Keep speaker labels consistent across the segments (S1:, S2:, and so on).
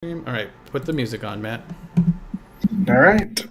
S1: All right, put the music on, Matt.
S2: All right.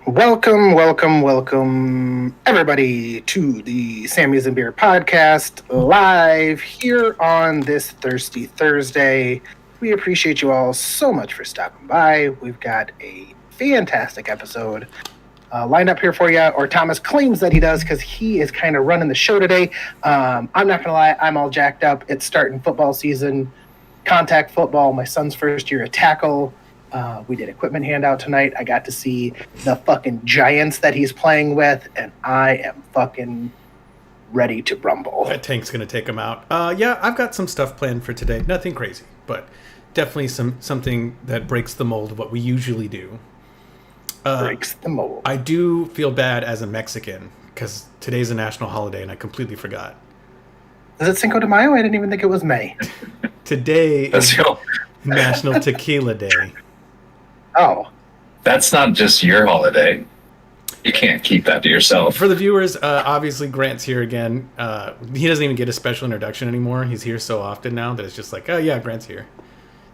S2: Welcome, everybody, to the Sammy's and Beer podcast live here on this Thirsty Thursday. We appreciate you all so much for stopping by. We've got a fantastic episode lined up here for you, or Thomas claims that he does because he is kind of running the show today. I'm not going to lie, I'm all jacked up. It's starting football season, contact football, my son's first year at tackle. We did equipment handout tonight. I got to see the fucking giants that he's playing with, and I am fucking ready to rumble.
S1: That tank's gonna take him out. Yeah, I've got some stuff planned for today. Nothing crazy, but definitely something that breaks the mold of what we usually do.
S2: Breaks the mold.
S1: I do feel bad as a Mexican because today's a national holiday, and I completely forgot.
S2: Is it Cinco de Mayo? I didn't even think it was May.
S1: Today is National Tequila Day.
S2: Oh.
S3: That's not just your holiday. You can't keep that to yourself.
S1: For the viewers, obviously Grant's here again. He doesn't even get a special introduction anymore. He's here so often now that it's just like, oh yeah, Grant's here.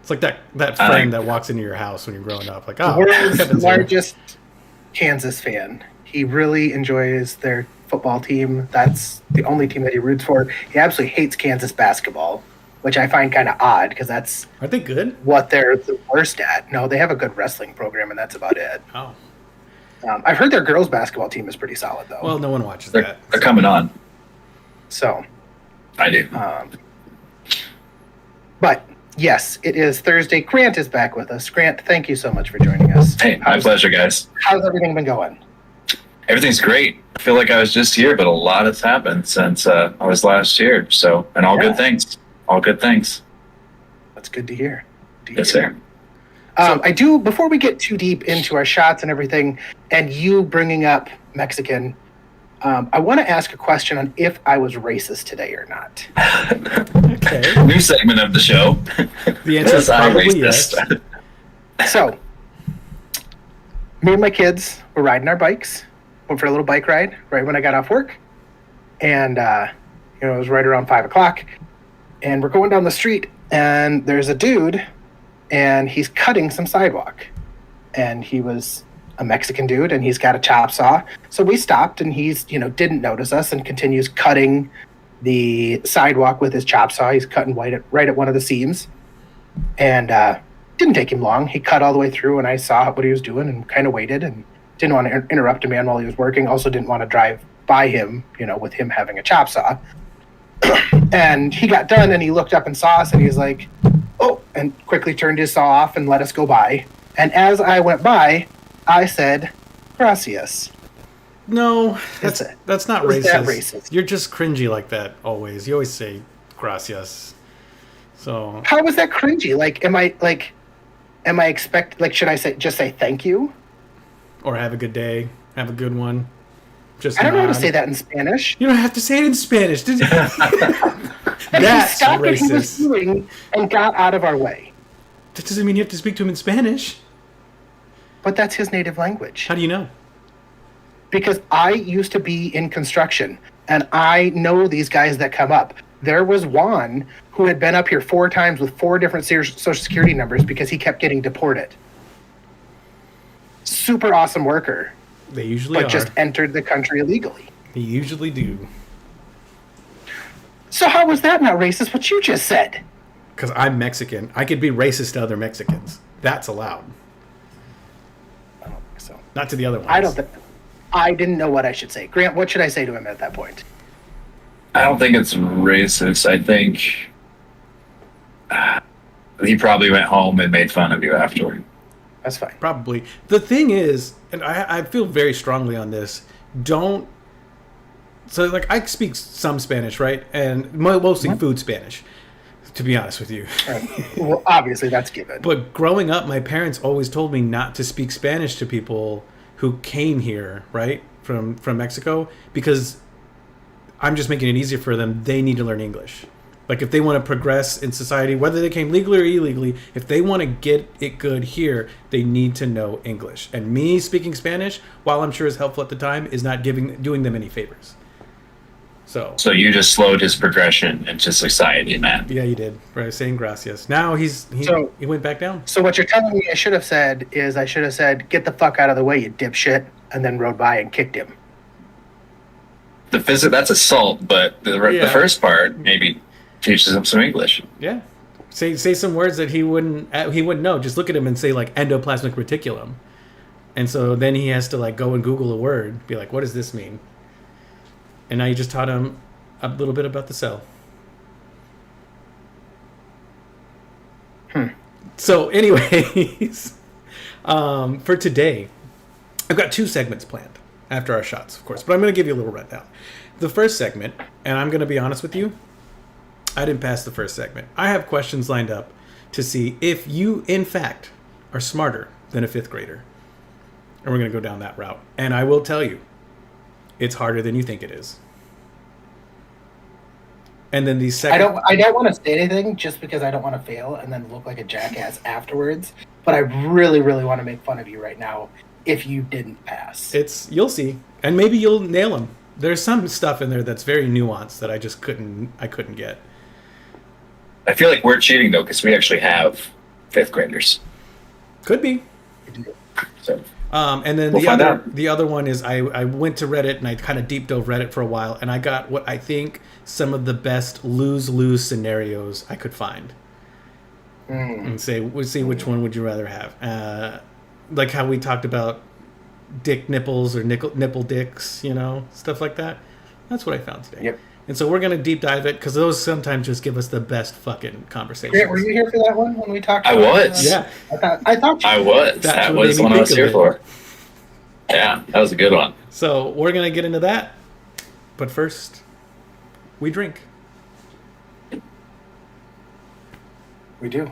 S1: It's like that friend that walks into your house when you're growing up. Like, oh,
S2: world's largest Kansas fan. He really enjoys their football team. That's the only team that he roots for. He absolutely hates Kansas basketball, which I find kind of odd because that's...
S1: Are they good?
S2: What they're the worst at. No, they have a good wrestling program, and that's about it.
S1: Oh.
S2: I've heard their girls' basketball team is pretty solid, though.
S1: Well, no one watches
S3: They're
S1: that.
S3: coming on.
S2: So.
S3: I do.
S2: But, yes, it is Thursday. Grant is back with us. Grant, thank you so much for joining us.
S3: Hey, my pleasure, guys.
S2: How's everything been going?
S3: Everything's great. I feel like I was just here, but a lot has happened since I was last year. So, and all good things. All good things.
S2: That's good to hear.
S3: Yes, sir.
S2: I do, before we get too deep into our shots and everything, and you bringing up Mexican, I want to ask a question on if I was racist today or not.
S1: Okay.
S3: New segment of the show.
S1: The answer is probably yes.
S2: So, me and my kids were riding our bikes, went for a little bike ride right when I got off work, and it was right around 5 o'clock, and we're going down the street, and there's a dude, and he's cutting some sidewalk, and he was a Mexican dude, and he's got a chop saw. So we stopped, and he's didn't notice us and continues cutting the sidewalk with his chop saw. He's cutting right at one of the seams, and didn't take him long. He cut all the way through, and I saw what he was doing and kind of waited and didn't want to interrupt a man while he was working. Also didn't want to drive by him, with him having a chop saw. And he got done, and he looked up and saw us, and he's like, oh, and quickly turned his saw off and let us go by. And as I went by, I said, gracias.
S1: No, that's not racist.
S2: That racist.
S1: You're just cringy like that always. You always say gracias. So
S2: how was that cringy? Should I just say thank you?
S1: Or have a good day. Have a good one.
S2: I don't know how to say that in Spanish.
S1: You don't have to say it in Spanish. Did you? That's
S2: he stopped
S1: racist.
S2: what he was doing and got out of our way.
S1: That doesn't mean you have to speak to him in Spanish.
S2: But that's his native language.
S1: How do you know?
S2: Because I used to be in construction, and I know these guys that come up. There was Juan who had been up here 4 times with 4 different social security numbers because he kept getting deported. Super awesome worker.
S1: They usually
S2: but just entered the country illegally.
S1: They usually do.
S2: So how was that not racist, what you just said?
S1: Because I'm Mexican. I could be racist to other Mexicans. That's allowed.
S2: I don't think so.
S1: Not to the other ones.
S2: I didn't know what I should say. Grant, what should I say to him at that point?
S3: I don't think it's racist. I think he probably went home and made fun of you afterward.
S2: That's fine.
S1: Probably. The thing is, and I feel very strongly on this, so I speak some Spanish, right? And mostly food Spanish. to be honest with you.
S2: Well, obviously that's given.
S1: But growing up, my parents always told me not to speak Spanish to people who came here, right, from Mexico, because I'm just making it easier for them. They need to learn English. Like if they want to progress in society, whether they came legally or illegally, if they want to get it good here, they need to know English. And me speaking Spanish, while I'm sure is helpful at the time, is not doing them any favors. So
S3: you just slowed his progression into society, man.
S1: yeah, you did. Right, saying gracias. Now he went back down.
S2: So what you're telling me I should have said is I should have said, "Get the fuck out of the way, you dipshit," and then rode by and kicked him.
S3: That's assault, but the first part maybe teaches him some English.
S1: Yeah. Say some words that he wouldn't know. Just look at him and say like endoplasmic reticulum. And so then he has to like go and Google a word, be like, what does this mean? And now you just taught him a little bit about the cell. So anyways, for today, I've got 2 segments planned after our shots, of course, but I'm going to give you a little rundown. The first segment, and I'm going to be honest with you, I didn't pass the first segment. I have questions lined up to see if you, in fact, are smarter than a 5th grader. And we're going to go down that route. And I will tell you, it's harder than you think it is. And then the second...
S2: I don't want to say anything just because I don't want to fail and then look like a jackass afterwards. But I really, really want to make fun of you right now if you didn't pass.
S1: You'll see. And maybe you'll nail them. There's some stuff in there that's very nuanced that I just couldn't get.
S3: I feel like we're cheating though, because we actually have 5th graders.
S1: Could be.
S3: So,
S1: and then the other one is I went to Reddit and I kind of deep dove Reddit for a while, and I got what I think some of the best lose-lose scenarios I could find. And we'll see which one would you rather have. Like how we talked about dick nipples or nipple dicks, stuff like that. That's what I found today.
S2: Yep.
S1: And so we're going to deep dive it because those sometimes just give us the best fucking conversations.
S2: Grant, were you here for that one when we talked
S3: I
S2: about
S3: was.
S1: Yeah.
S2: I thought
S3: I was. That was the one I was here for. Yeah, that was a good one.
S1: So we're going to get into that. But first, we drink.
S2: We do.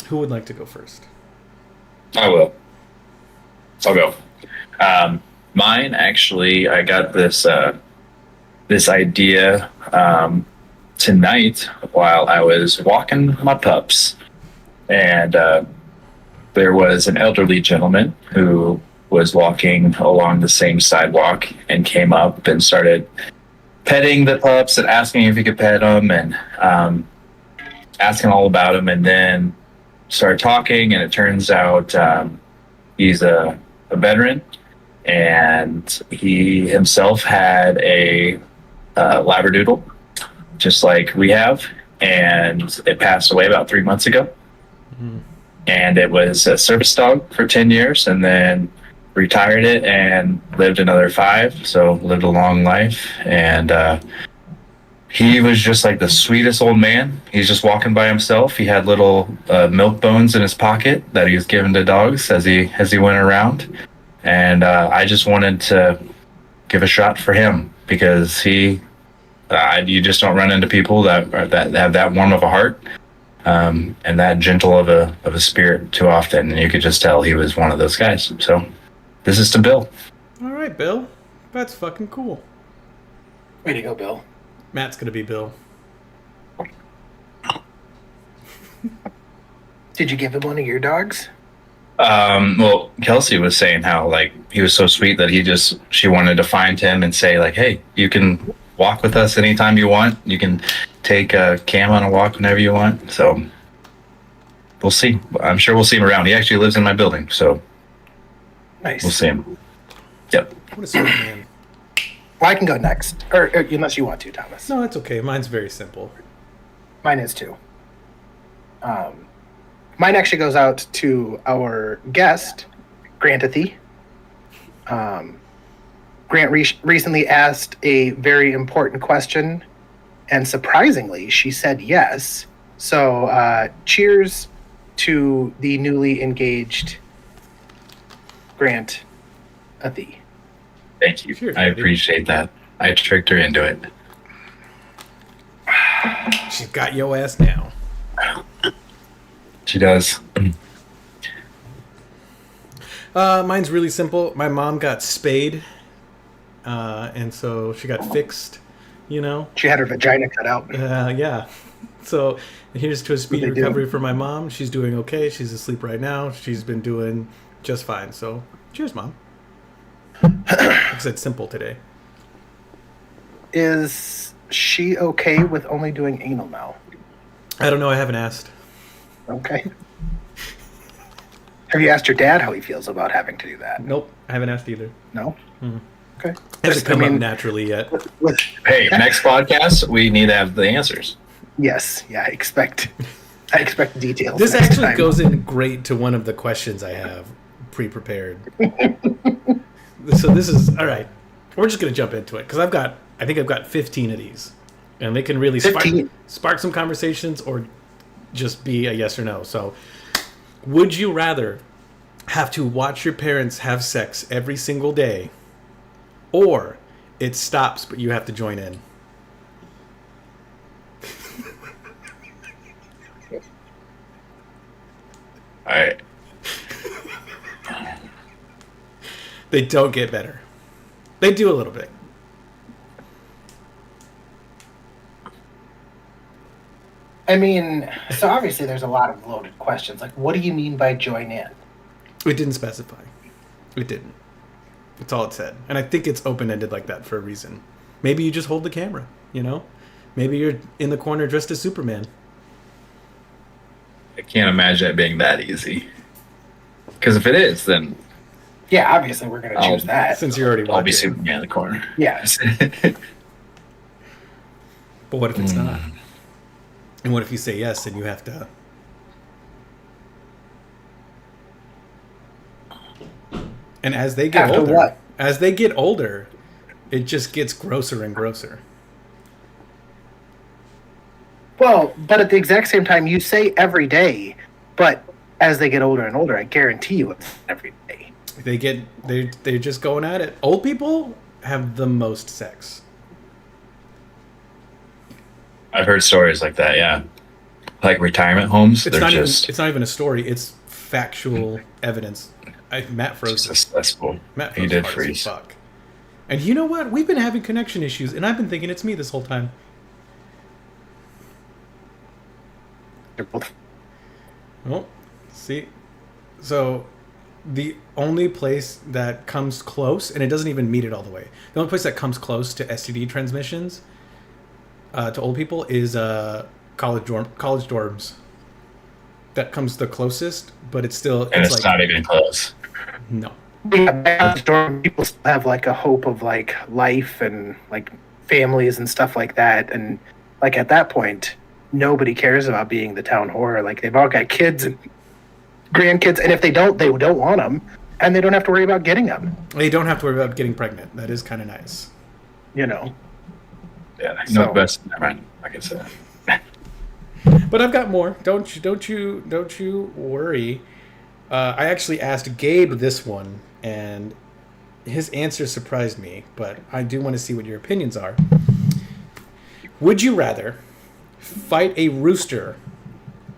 S1: Who would like to go first?
S3: I will. I'll go. Mine, actually, I got this idea tonight while I was walking my pups. And there was an elderly gentleman who was walking along the same sidewalk and came up and started petting the pups and asking if he could pet them and asking all about them, and then started talking, and it turns out he's a veteran, and he himself had a Labradoodle, just like we have, and it passed away about 3 months ago. And it was a service dog for 10 years, and then retired it and lived another 5, so lived a long life. And he was just like the sweetest old man. He's just walking by himself. He had little milk bones in his pocket that he was giving to dogs as he went around. And I just wanted to give a shot for him because you just don't run into people that have that warm of a heart and that gentle of a spirit too often. And you could just tell he was one of those guys. So this is to Bill.
S1: All right, Bill. That's fucking cool.
S2: Way to go, Bill.
S1: Matt's going to be Bill.
S2: Did you give him one of your dogs?
S3: Well, Kelsey was saying how like he was so sweet that she wanted to find him and say like, hey, you can walk with us anytime you want. You can take Cam on a walk whenever you want. So we'll see. I'm sure we'll see him around. He actually lives in my building, so
S2: Nice.
S3: we'll see him. Yep.
S1: What a sweet man.
S2: Well, I can go next, or unless you want to, Thomas.
S1: No, that's okay. Mine's very simple.
S2: Mine is too. Mine actually goes out to our guest, Grantathy. Grant recently asked a very important question, and surprisingly, she said yes. So, cheers to the newly engaged Grantathy.
S3: Thank you.
S1: Cheers,
S3: I
S1: buddy.
S3: appreciate that. I tricked her into it.
S1: She's got your ass now.
S3: She does.
S1: Mine's really simple. My mom got spayed, and so she got fixed. You know,
S2: She had her vagina cut out.
S1: yeah. So here's to a speedy
S2: What'd they do?
S1: recovery for my mom. She's doing okay. She's asleep right now. She's been doing just fine. So cheers, mom. Like I said, simple today.
S2: Is she okay with only doing anal now?
S1: I don't know. I haven't asked.
S2: Okay. Have you asked your dad how he feels about having to do that?
S1: Nope, I haven't asked either.
S2: No?
S1: Mhm.
S2: Okay.
S1: Hasn't come
S2: I
S1: up
S2: mean,
S1: naturally yet.
S2: with,
S3: Hey, next podcast, we need to have the answers.
S2: yes, yeah, I expect details.
S1: This
S2: next
S1: actually
S2: time.
S1: goes in great to one of the questions I have pre-prepared. So this is all right. We're just gonna jump into it because I think I've got 15 of these, and they can really
S2: 15?
S1: spark some conversations or just be a yes or no. So, would you rather have to watch your parents have sex every single day, or it stops but you have to join in?
S3: All right.
S1: They don't get better. They do a little bit.
S2: I mean, so obviously there's a lot of loaded questions. Like, what do you mean by join in?
S1: It didn't specify. It didn't. That's all it said. And I think it's open-ended like that for a reason. Maybe you just hold the camera, you know? Maybe you're in the corner dressed as Superman.
S3: I can't imagine it being that easy. Because if it is, then
S2: Yeah, obviously we're going to choose that.
S1: Since you're already
S3: I'll be
S1: watching.
S3: Superman in the corner.
S2: Yes.
S1: But what if it's not? And what if you say yes and you have to... And as they get
S2: Have to
S1: older...
S2: what?
S1: As they get older, it just gets grosser and grosser.
S2: Well, but at the exact same time, you say but as they get older and older, I guarantee you it's every day.
S1: They're just going at it. Old people have the most sex.
S3: I've heard stories like that, yeah. Like retirement homes,
S1: It's
S3: they're
S1: not
S3: just,
S1: even. It's not even a story. It's factual evidence. Matt froze.
S3: just cesspool.
S1: Matt
S3: He
S1: froze
S3: did
S1: hard as
S3: freeze.
S1: fuck. And you know what? We've been having connection issues, and I've been thinking it's me this whole time.
S2: They're both
S1: Well, see, so the only place that comes close, and it doesn't even meet it all the way. The only place that comes close to STD transmissions to old people is college dorms. That comes the closest, but it's still
S3: And it's not even close.
S1: no.
S2: people still have like a hope of like life and like families and stuff like that. And like at that point, nobody cares about being the town whore. Like they've all got kids and grandkids, and if they don't want them, and they don't have to worry about getting them.
S1: You don't have to worry about getting pregnant. That is kind of nice.
S2: You know.
S3: Yeah,
S2: So-
S3: no best. Never mind. Like I said.
S1: But I've got more. Don't you worry. I actually asked Gabe this one, and his answer surprised me. But I do want to see what your opinions are. Would you rather fight a rooster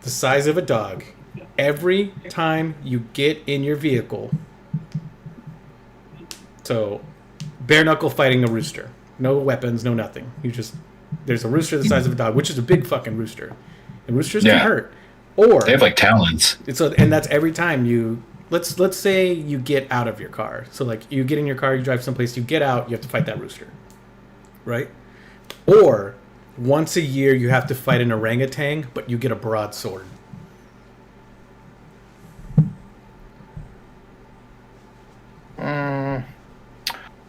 S1: the size of a dog every time you get in your vehicle? So, bare knuckle fighting a rooster. No weapons, no nothing. There's a rooster the size of a dog, which is a big fucking rooster. And roosters can
S3: Yeah.
S1: hurt. Or
S3: They have like talons.
S1: and that's every time you let's say you get out of your car. So like you get in your car, you drive someplace, you get out, you have to fight that rooster. Right? Or once a year you have to fight an orangutan, but you get a broadsword.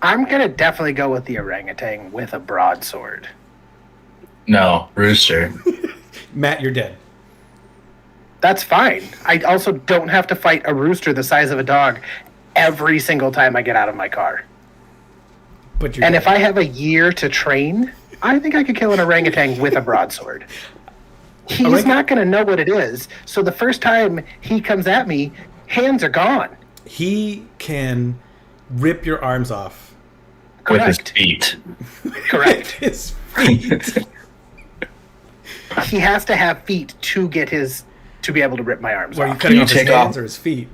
S2: I'm gonna definitely go with the orangutan with a broadsword.
S3: No, rooster.
S1: Matt, you're dead.
S2: That's fine. I also don't have to fight a rooster the size of a dog every single time I get out of my car.
S1: But you're
S2: And
S1: dead.
S2: if I have a year to train, I think I could kill an orangutan with a broadsword. He's not going to know what it is. So the first time he comes at me, hands are gone.
S1: He can rip your arms off.
S3: With his
S2: Correct.
S3: feet.
S2: Correct.
S1: His feet.
S2: He has to have feet to get his to be able to rip my arms
S1: Are you
S2: off.
S1: cutting
S3: You
S1: off his
S3: take
S1: hands
S3: off-
S1: or his feet?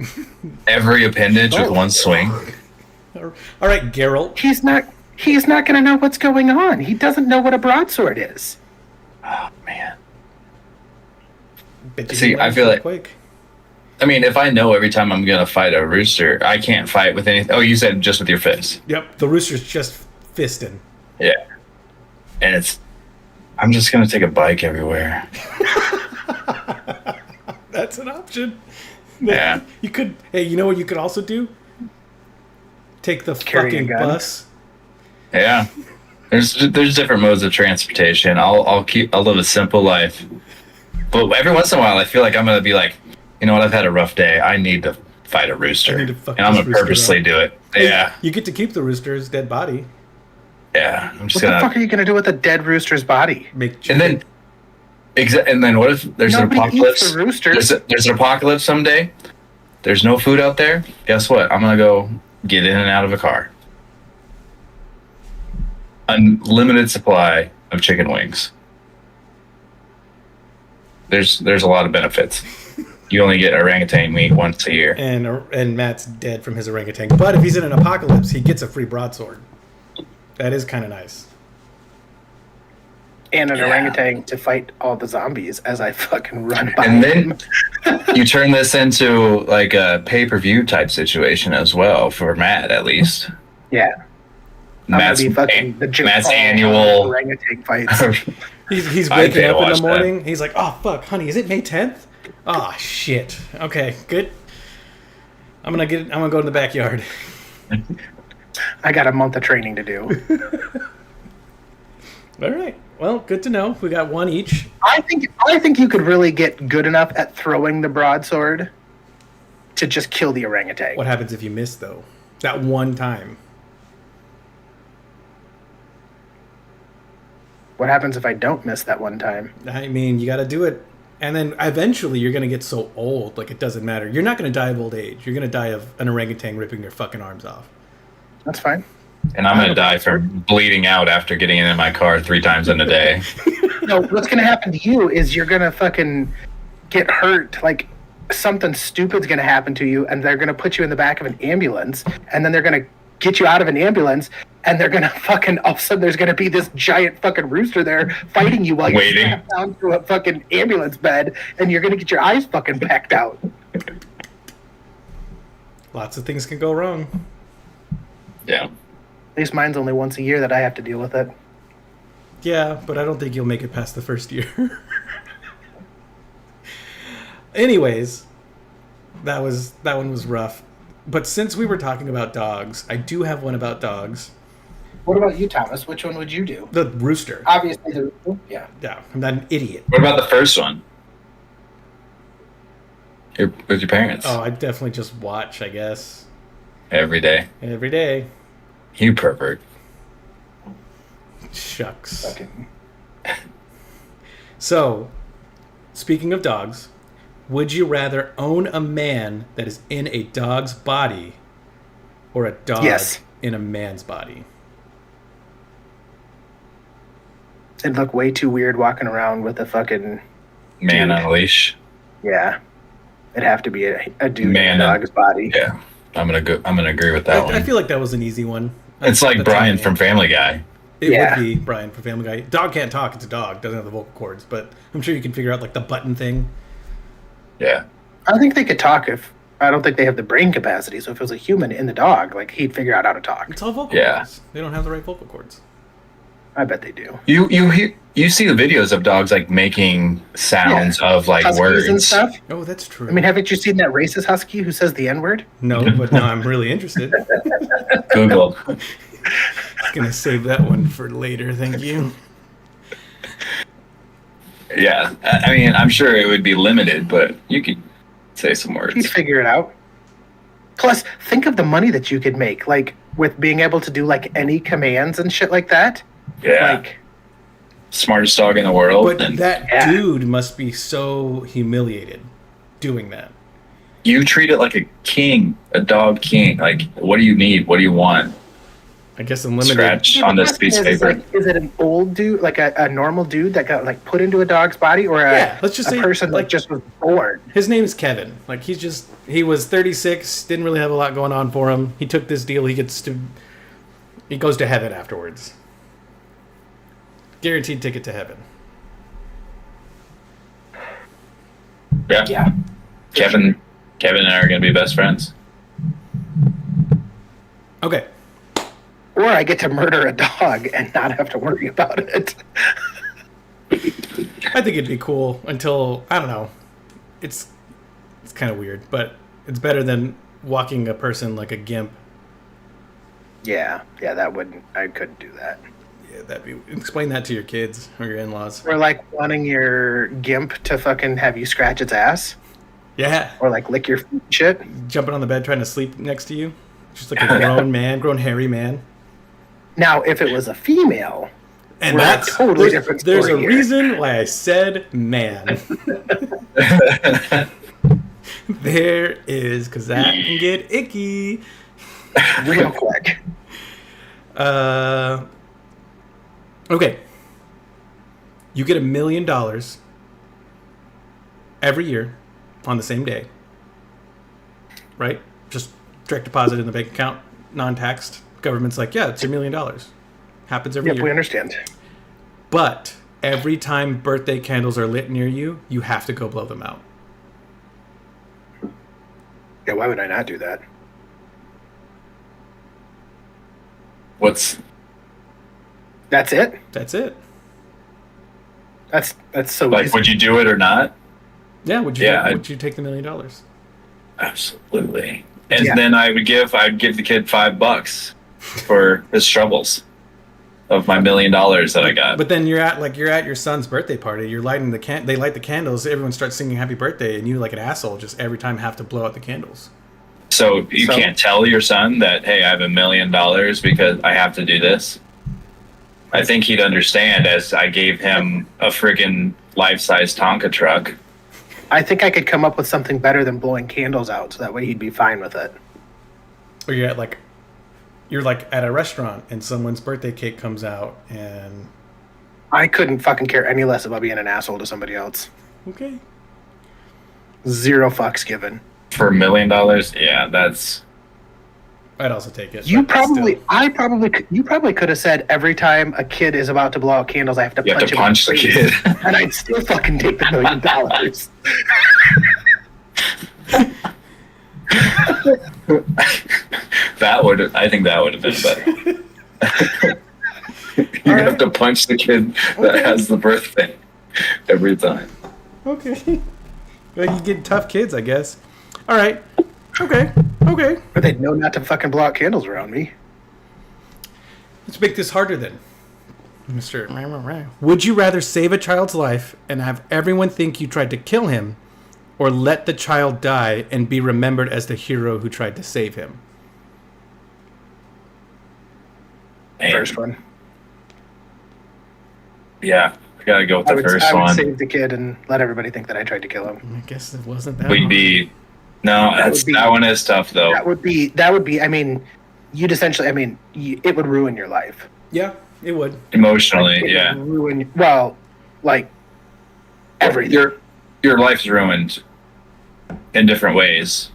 S3: Every appendage with
S2: Oh.
S3: one swing.
S1: All right, Geralt.
S2: He's not going to know what's going on. He doesn't know what a broadsword is.
S3: Oh man.
S1: Bet you
S3: See,
S1: he
S3: I
S1: learns
S3: feel
S1: real
S3: like-
S1: quick.
S3: I mean, if I know every time I'm gonna fight a rooster, I can't fight with anything. Oh, you said just with your fist.
S1: Yep, the rooster's just fisting.
S3: Yeah. And I'm just gonna take a bike everywhere.
S1: That's an option.
S3: Yeah.
S1: You could. Hey, you know what you could also do? Take the
S2: Carry a
S1: fucking
S2: gun.
S1: bus.
S3: Yeah. There's different modes of transportation. I'll live a simple life. But every once in a while, I feel like I'm gonna be like, you know what? I've had a rough day. I need to fight a rooster,
S1: I need to fuck
S3: and I'm
S1: this
S3: gonna
S1: rooster
S3: purposely
S1: up.
S3: do it.
S1: Hey,
S3: Yeah,
S1: You get to keep the rooster's dead body.
S3: yeah. I'm just
S2: What the fuck
S3: gonna.
S2: are you going to do with a dead rooster's body?
S1: Make
S3: And then, and then what if there's
S2: Nobody
S3: an apocalypse?
S2: eats the rooster.
S3: There's an apocalypse someday. There's no food out there. Guess what? I'm gonna go get in and out of a car. Unlimited supply of chicken wings. There's a lot of benefits. You only get orangutan meat once a year.
S1: and Matt's dead from his orangutan. But if he's in an apocalypse, he gets a free broadsword. That is kind of nice.
S2: And an
S3: Yeah.
S2: orangutan to fight all the zombies as I fucking run by
S3: And
S2: him.
S3: then you turn this into like a pay-per-view type situation as well for Matt, at least.
S2: Yeah. I'm
S3: Matt's,
S2: going to be fucking the Jake
S3: Matt's
S2: Paul
S3: annual.
S2: orangutan fights.
S1: He's
S3: I'd
S1: waking
S3: pay to
S1: up in
S3: watch
S1: the
S3: that.
S1: morning. He's like, "Oh fuck, honey, is it May 10th? Oh shit. Okay, good. I'm gonna go in the backyard."
S2: I got a month of training to do.
S1: All right. Well, good to know. We got one each.
S2: I think you could really get good enough at throwing the broadsword to just kill the orangutan.
S1: What happens if you miss though? That one time.
S2: What happens if I don't miss that one time?
S1: I mean, you got to do it, and then eventually you're gonna get so old, like it doesn't matter. You're not gonna die of old age. You're gonna die of an orangutan ripping your fucking arms off.
S2: That's fine.
S3: And I'm gonna die from bleeding out after getting in my car 3 times in a day.
S2: No, what's gonna happen to you is you're gonna fucking get hurt. Like something stupid's gonna happen to you, and they're gonna put you in the back of an ambulance, and then they're gonna get you out of an ambulance, and they're gonna fucking all of a sudden there's gonna be this giant fucking rooster there fighting you while you're
S3: Waiting.
S2: strapped down to a fucking ambulance bed, and you're gonna get your eyes fucking backed out.
S1: Lots of things can go wrong.
S3: Yeah.
S2: At least mine's only once a year that I have to deal with it.
S1: Yeah, but I don't think you'll make it past the first year. Anyways, that one was rough. But since we were talking about dogs, I do have one about dogs.
S2: What about you, Thomas? Which one would you do?
S1: The rooster.
S2: Obviously, yeah.
S1: Yeah, I'm not an idiot.
S3: What about the first one? With your parents
S1: Oh, I definitely just watch, I guess,
S3: every day.
S1: every day.
S3: You pervert.
S1: Shucks.
S2: Fucking.
S1: So, speaking of dogs, would you rather own a man that is in a dog's body or a dog
S2: Yes.
S1: in a man's body?
S2: It'd look way too weird walking around with a fucking
S3: Man
S2: Dude.
S3: on a leash.
S2: yeah. It'd have to be a dude
S3: Man
S2: in a
S3: on-
S2: dog's body.
S3: Yeah. I'm gonna agree with that
S1: I
S3: one.
S1: feel like that was an easy one.
S3: It's like
S1: That's
S3: Brian
S1: all I
S3: from
S1: am.
S3: Family Guy.
S1: It
S2: Yeah.
S1: would be Brian from Family Guy. Dog can't talk. It's a dog. Doesn't have the vocal cords. But I'm sure you can figure out like the button thing.
S3: Yeah.
S2: I think they could talk if I don't think they have the brain capacity. So if it was a human in the dog, like he'd figure out how to talk.
S1: It's all vocal
S3: Yeah.
S1: cords. They don't have the right vocal cords.
S2: I bet they do.
S3: You see the videos of dogs like making sounds of like
S2: Huskies
S3: words.
S2: and stuff.
S1: Oh, that's true.
S2: I mean, haven't you seen that racist husky who says the N word?
S1: no, but now I'm really interested.
S3: Google.
S1: Gonna save that one for later. Thank you.
S3: Yeah. I mean, I'm sure it would be limited, but you could say some
S2: He'd
S3: words.
S2: figure it out. Plus, think of the money that you could make, like with being able to do like any commands and shit like that.
S3: Yeah.
S2: Like,
S3: Smartest dog in the world.
S1: But
S3: and
S1: that
S2: Yeah.
S1: dude must be so humiliated doing that.
S3: you treat it like a king, a dog king. Like, what do you need? What do you want?
S1: I guess unlimited.
S3: scratch on this piece of paper.
S2: Is it an old dude, like a normal dude that got like put into a dog's body, or
S1: Yeah, let's just
S2: a
S1: say,
S2: person
S1: like-
S2: that just was born?
S1: His name's Kevin. Like he was 36, didn't really have a lot going on for him. He took this deal. He goes to heaven afterwards. Guaranteed ticket to heaven.
S3: Yeah.
S2: Yeah.
S3: Kevin and I are going to be best friends.
S1: Okay.
S2: Or I get to murder a dog and not have to worry about it.
S1: I think it'd be cool until, I don't know. It's kind of weird, but it's better than walking a person like a gimp.
S2: Yeah, I couldn't do that.
S1: Yeah, explain that to your kids or your in-laws.
S2: Or like wanting your gimp to fucking have you scratch its ass,
S1: Yeah.
S2: or like lick your feet and shit.
S1: Jumping on the bed trying to sleep next to you. Just like a grown hairy man.
S2: Now, if it was a female,
S1: And
S2: we're
S1: that's
S2: a totally different
S1: There's
S2: story
S1: a
S2: here.
S1: reason why I said man. There is, because that can get icky.
S2: Real quick.
S1: Okay. You get $1 million every year on the same day. Right? Just direct deposit in the bank account, non-taxed. Government's like, yeah, it's $1 million. Happens every
S2: Yep,
S1: year.
S2: we understand.
S1: But every time birthday candles are lit near you, you have to go blow them out.
S2: Yeah, why would I not do that? That's it?
S1: That's it.
S2: That's so
S3: Like,
S2: easy.
S3: would you do it or not?
S1: Yeah, would you take the $1 million?
S3: Absolutely. And
S2: Yeah.
S3: then I'd give the kid $5 for his troubles of my $1 million that I got.
S1: But then you're at your son's birthday party. You're lighting they light the candles. Everyone starts singing happy birthday, and you, like an asshole, just every time have to blow out the candles.
S3: So you
S2: So-
S3: can't tell your son that, hey, I have $1 million because I have to do this. I think he'd understand as I gave him a friggin' life-size Tonka truck.
S2: I think I could come up with something better than blowing candles out, so that way he'd be fine with it.
S1: Or you're at a restaurant, and someone's birthday cake comes out, and
S2: I couldn't fucking care any less about being an asshole to somebody else.
S1: okay.
S2: Zero fucks given.
S3: For $1 million, yeah, that's...
S1: I'd also take it.
S2: You
S1: but
S2: probably
S1: still.
S2: could have said every time a kid is about to blow out candles, I have to
S3: You have
S2: punch
S3: to
S2: him in
S3: punch the
S2: face.
S3: kid.
S2: And I'd still fucking take the $1 million.
S3: I think that would have been better. You have to punch the kid that has the birthday every time.
S1: Okay. Well, you get tough kids, I guess. All right. Okay.
S2: But they'd know not to fucking blow out candles around me.
S1: Let's make this harder then. Mr. Would you rather save a child's life and have everyone think you tried to kill him, or let the child die and be remembered as the hero who tried to save him?
S3: Man,
S2: First one.
S3: yeah, I gotta go with
S2: I
S3: the
S2: would
S3: first one.
S2: save the kid and let everybody think that I tried to kill him.
S1: I guess it wasn't that
S3: We'd
S1: hard.
S3: be... No, that one is tough, though.
S2: That would be, I mean, you'd essentially, it would ruin your life.
S1: Yeah, it would.
S3: Emotionally,
S2: It
S3: yeah.
S2: would ruin, well, like, everything.
S3: Your life's ruined in different ways.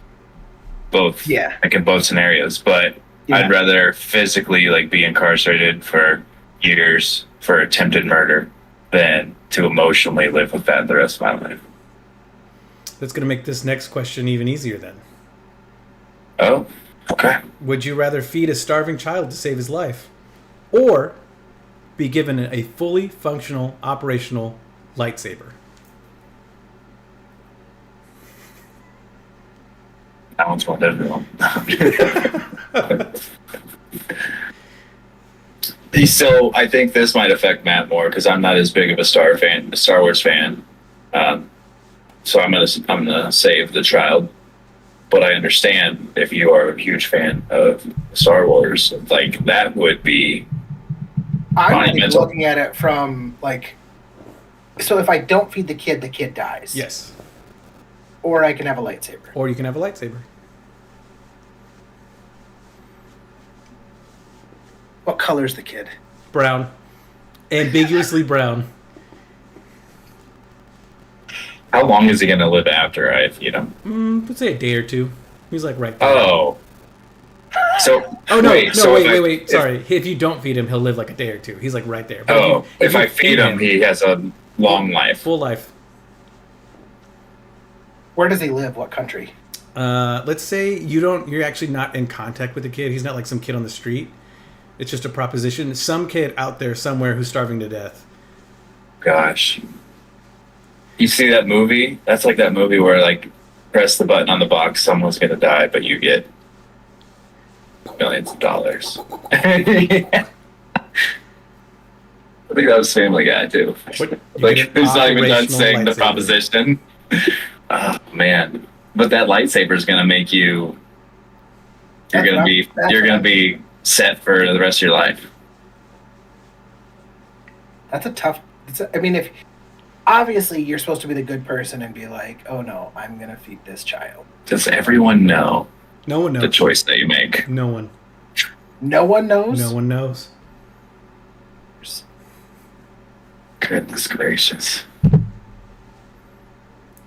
S3: Both.
S2: Yeah.
S3: Like in both scenarios. But
S2: Yeah.
S3: I'd rather physically like be incarcerated for years for attempted murder than to emotionally live with that the rest of my life.
S1: That's going to make this next question even easier then.
S3: Oh, okay.
S1: Would you rather feed a starving child to save his life, or be given a fully functional, operational lightsaber?
S3: That one's more difficult. So I think this might affect Matt more because I'm not as big of a Star Wars fan. So I'm gonna save the child. But I understand if you are a huge fan of Star Wars, like that would be
S2: I'm really
S3: monumental.
S2: looking at it from, like, so if I don't feed the kid dies.
S1: Yes.
S2: Or I can have a lightsaber.
S1: Or you can have a lightsaber.
S2: What color's the kid?
S1: Brown. Ambiguously brown.
S3: How long is he going to live after I feed him?
S1: Let's say a day or two. He's like right there.
S3: Oh. So,
S1: Oh no!
S3: wait,
S1: no,
S3: so
S1: wait!
S3: if-
S1: Sorry. If you don't feed him, he'll live like a day or two. He's like right there. But
S3: Oh, if
S1: you
S3: I feed him, he has a long life.
S1: full life.
S2: Where does he live? What country?
S1: Let's say you're actually not in contact with the kid. He's not like some kid on the street. It's just a proposition. Some kid out there somewhere who's starving to death.
S3: Gosh. You see that movie? That's like that movie where, like, press the button on the box, someone's going to die, but you get millions of dollars. I think that was Family Guy, too.
S1: What-
S3: Like,
S1: you get
S3: who's not even done
S1: operational
S3: saying the
S1: lightsaber.
S3: proposition? Oh, man. But that lightsaber is going to make you... You're going to be set for the rest of your life.
S2: That's a tough. I mean, if obviously you're supposed to be the good person and be like, oh no, I'm gonna feed this child.
S3: Does everyone know
S1: No one knows.
S3: the choice that you make?
S1: No one.
S2: No one knows.
S1: No one knows.
S3: Goodness gracious.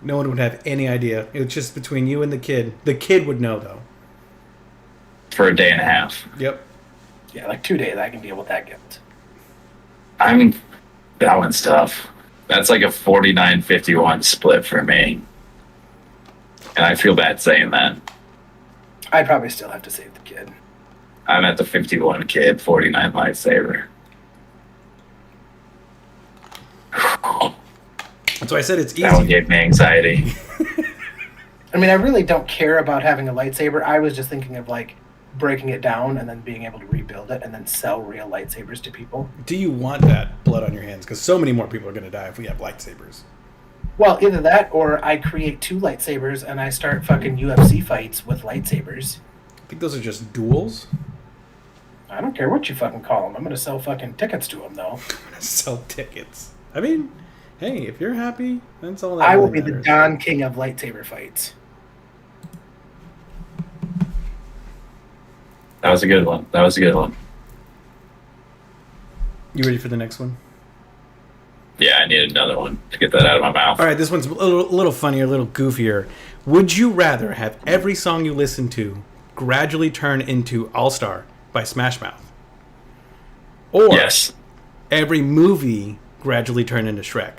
S1: No one would have any idea. It's just between you and the kid. The kid would know though.
S3: For a day and a half.
S1: Yep.
S2: Yeah, like 2 days, I can deal with that guilt.
S3: That one's tough. That's like a 49-51 split for me. And I feel bad saying that.
S2: I'd probably still have to save the kid.
S3: I'm at the 51 kid, 49 lightsaber.
S1: That's why I said it's
S3: That one
S1: easy.
S3: gave me anxiety.
S2: I mean, I really don't care about having a lightsaber. I was just thinking of like breaking it down and then being able to rebuild it and then sell real lightsabers to people.
S1: Do you want that blood on your hands? Because so many more people are going to die if we have lightsabers.
S2: Well, either that or I create 2 lightsabers and I start fucking UFC fights with lightsabers.
S1: I think those are just duels.
S2: I don't care what you fucking call them. I'm gonna sell fucking tickets to them though.
S1: Sell tickets. I mean, hey, if you're happy, that's all that
S2: I will
S1: really
S2: be the
S1: matters.
S2: Don King of lightsaber fights.
S3: That was a good one.
S1: You ready for the next one?
S3: Yeah, I need another one to get that out of my mouth.
S1: All right, this one's a little funnier, a little goofier. Would you rather have every song you listen to gradually turn into All Star by Smash Mouth? Or
S3: Yes.
S1: every movie gradually turn into Shrek?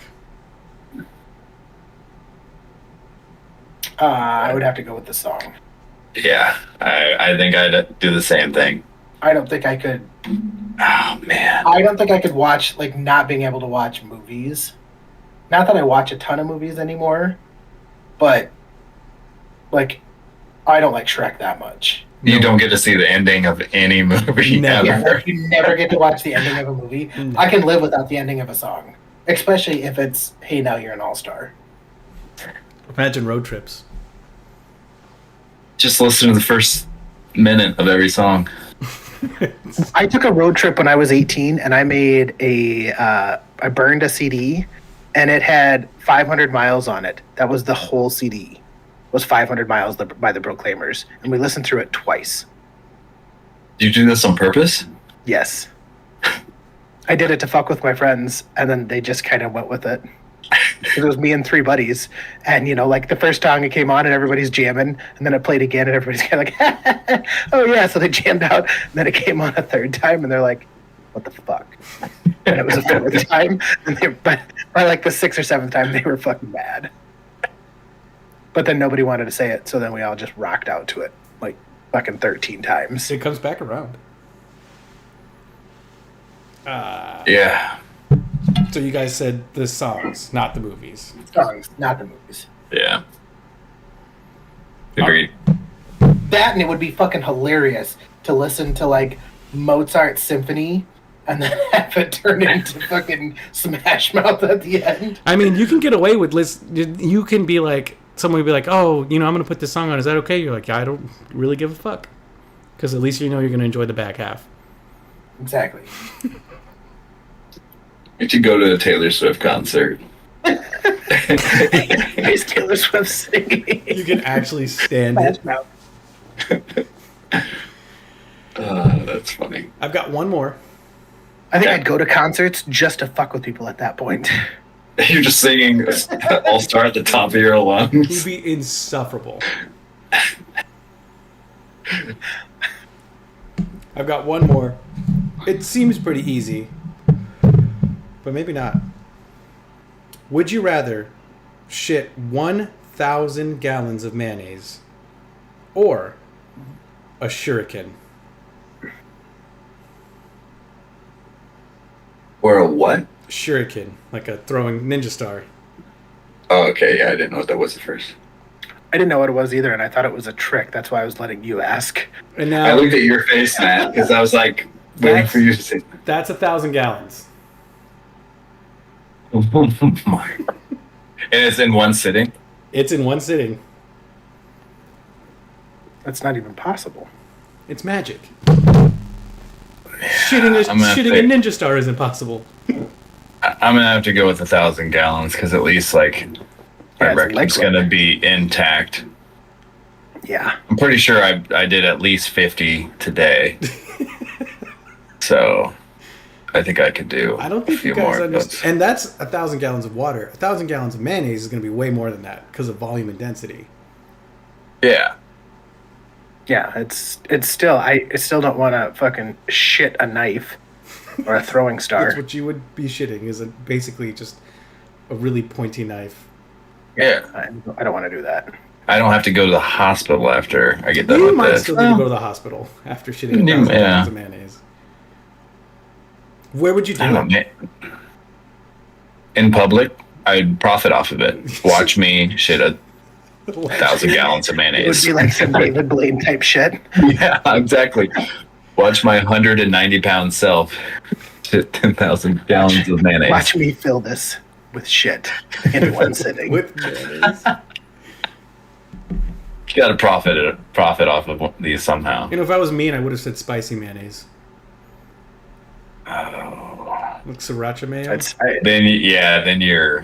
S2: I would have to go with the song.
S3: Yeah, I think I'd do the same thing.
S2: I don't think I could.
S3: Oh, man.
S2: I don't think I could watch like not being able to watch movies. Not that I watch a ton of movies anymore, but like I don't like Shrek that much.
S3: You don't get to see the ending of any movie
S1: Never.
S3: ever.
S2: You never get to watch the ending of a movie. I can live without the ending of a song, especially if it's "Hey, now you're an all-star."
S1: Imagine road trips.
S3: Just listen to the first minute of every song.
S2: I took a road trip when I was 18, and I made I burned a CD, and it had 500 miles on it. That was the whole CD. Was 500 miles by the Proclaimers, and we listened through it twice.
S3: Did you do this on purpose?
S2: Yes. I did it to fuck with my friends, and then they just kind of went with it. 'Cause it was me and 3 buddies, and you know, like the first song it came on, and everybody's jamming, and then it played again, and everybody's kind of like, "Oh yeah!" So they jammed out, and then it came on a 3rd time, and they're like, "What the fuck?" And it was a 4th time, and by like the 6th or 7th time, they were fucking mad. But then nobody wanted to say it, so then we all just rocked out to it like fucking 13 times.
S1: It comes back around.
S3: Yeah.
S1: So you guys said the songs, not the movies.
S2: Songs, not the movies.
S3: Yeah. Agreed.
S2: That and it would be fucking hilarious to listen to like Mozart Symphony and then have it turn into fucking Smash Mouth at the end.
S1: I mean, you can get away with you can be like, someone would be like, oh, you know, I'm going to put this song on. Is that okay? You're like, yeah, I don't really give a fuck. Because at least you know you're going to enjoy the back half.
S2: Exactly.
S3: We should go to a Taylor Swift concert.
S2: It's Taylor Swift singing
S1: You can actually stand
S2: Smash
S1: it.
S2: Mouth.
S3: That's funny.
S1: I've got one more.
S2: I think
S3: Yeah.
S2: I'd go to concerts just to fuck with people at that point.
S3: You're just singing All Star at the top of your
S1: He'd
S3: lungs.
S1: be insufferable. I've got one more. It seems pretty easy, but maybe not. Would you rather shit 1,000 gallons of mayonnaise or a shuriken?
S3: Or a what?
S1: Shuriken, like a throwing ninja star.
S3: Oh, okay. Yeah, I didn't know what that was at first.
S2: I didn't know what it was either, and I thought it was a trick. That's why I was letting you ask.
S1: And
S3: I
S1: now
S3: looked at your face, Matt, because I was like waiting for you to say.
S1: that's 1,000 gallons.
S3: And it's in one sitting.
S1: It's in one sitting.
S2: That's not even possible.
S1: It's magic. Shitting
S3: I'm gonna
S1: a
S3: say-
S1: ninja star isn't possible.
S3: I'm gonna have to go with 1,000 gallons because at least like my
S2: Yeah, it's
S3: rectum's
S2: liquid.
S3: gonna be intact.
S2: Yeah.
S3: I'm pretty sure I did at least 50 today, so I think I could do.
S1: I don't
S3: a
S1: think
S3: few
S1: you guys
S3: more.
S1: understand. And that's 1,000 gallons of water. 1,000 gallons of mayonnaise is going to be way more than that because of volume and density.
S3: Yeah,
S2: Yeah, it's still I still don't want to fucking shit a knife or a throwing
S1: That's
S2: star.
S1: what you would be shitting is basically just a really pointy knife.
S3: yeah.
S2: I don't want to do that.
S3: I don't have to go to the hospital after I get done
S1: You
S3: with
S1: might
S3: this.
S1: still need to go to the hospital after shitting 1,000
S3: Yeah.
S1: gallons of mayonnaise. Where would you do
S3: I don't know,
S1: it?
S3: man. In public, I'd profit off of it. Watch me shit 1,000 gallons of
S2: It would
S3: mayonnaise.
S2: be like some David Blaine type shit.
S3: Yeah, exactly. Watch my 190-pound self shit 10,000 gallons of mayonnaise.
S2: Watch me fill this with shit in one sitting.
S1: With mayonnaise.
S3: You got to profit off of these somehow.
S1: You know, if I was mean, I would have said spicy mayonnaise.
S3: Oh.
S1: Like sriracha mayo.
S3: Then then you're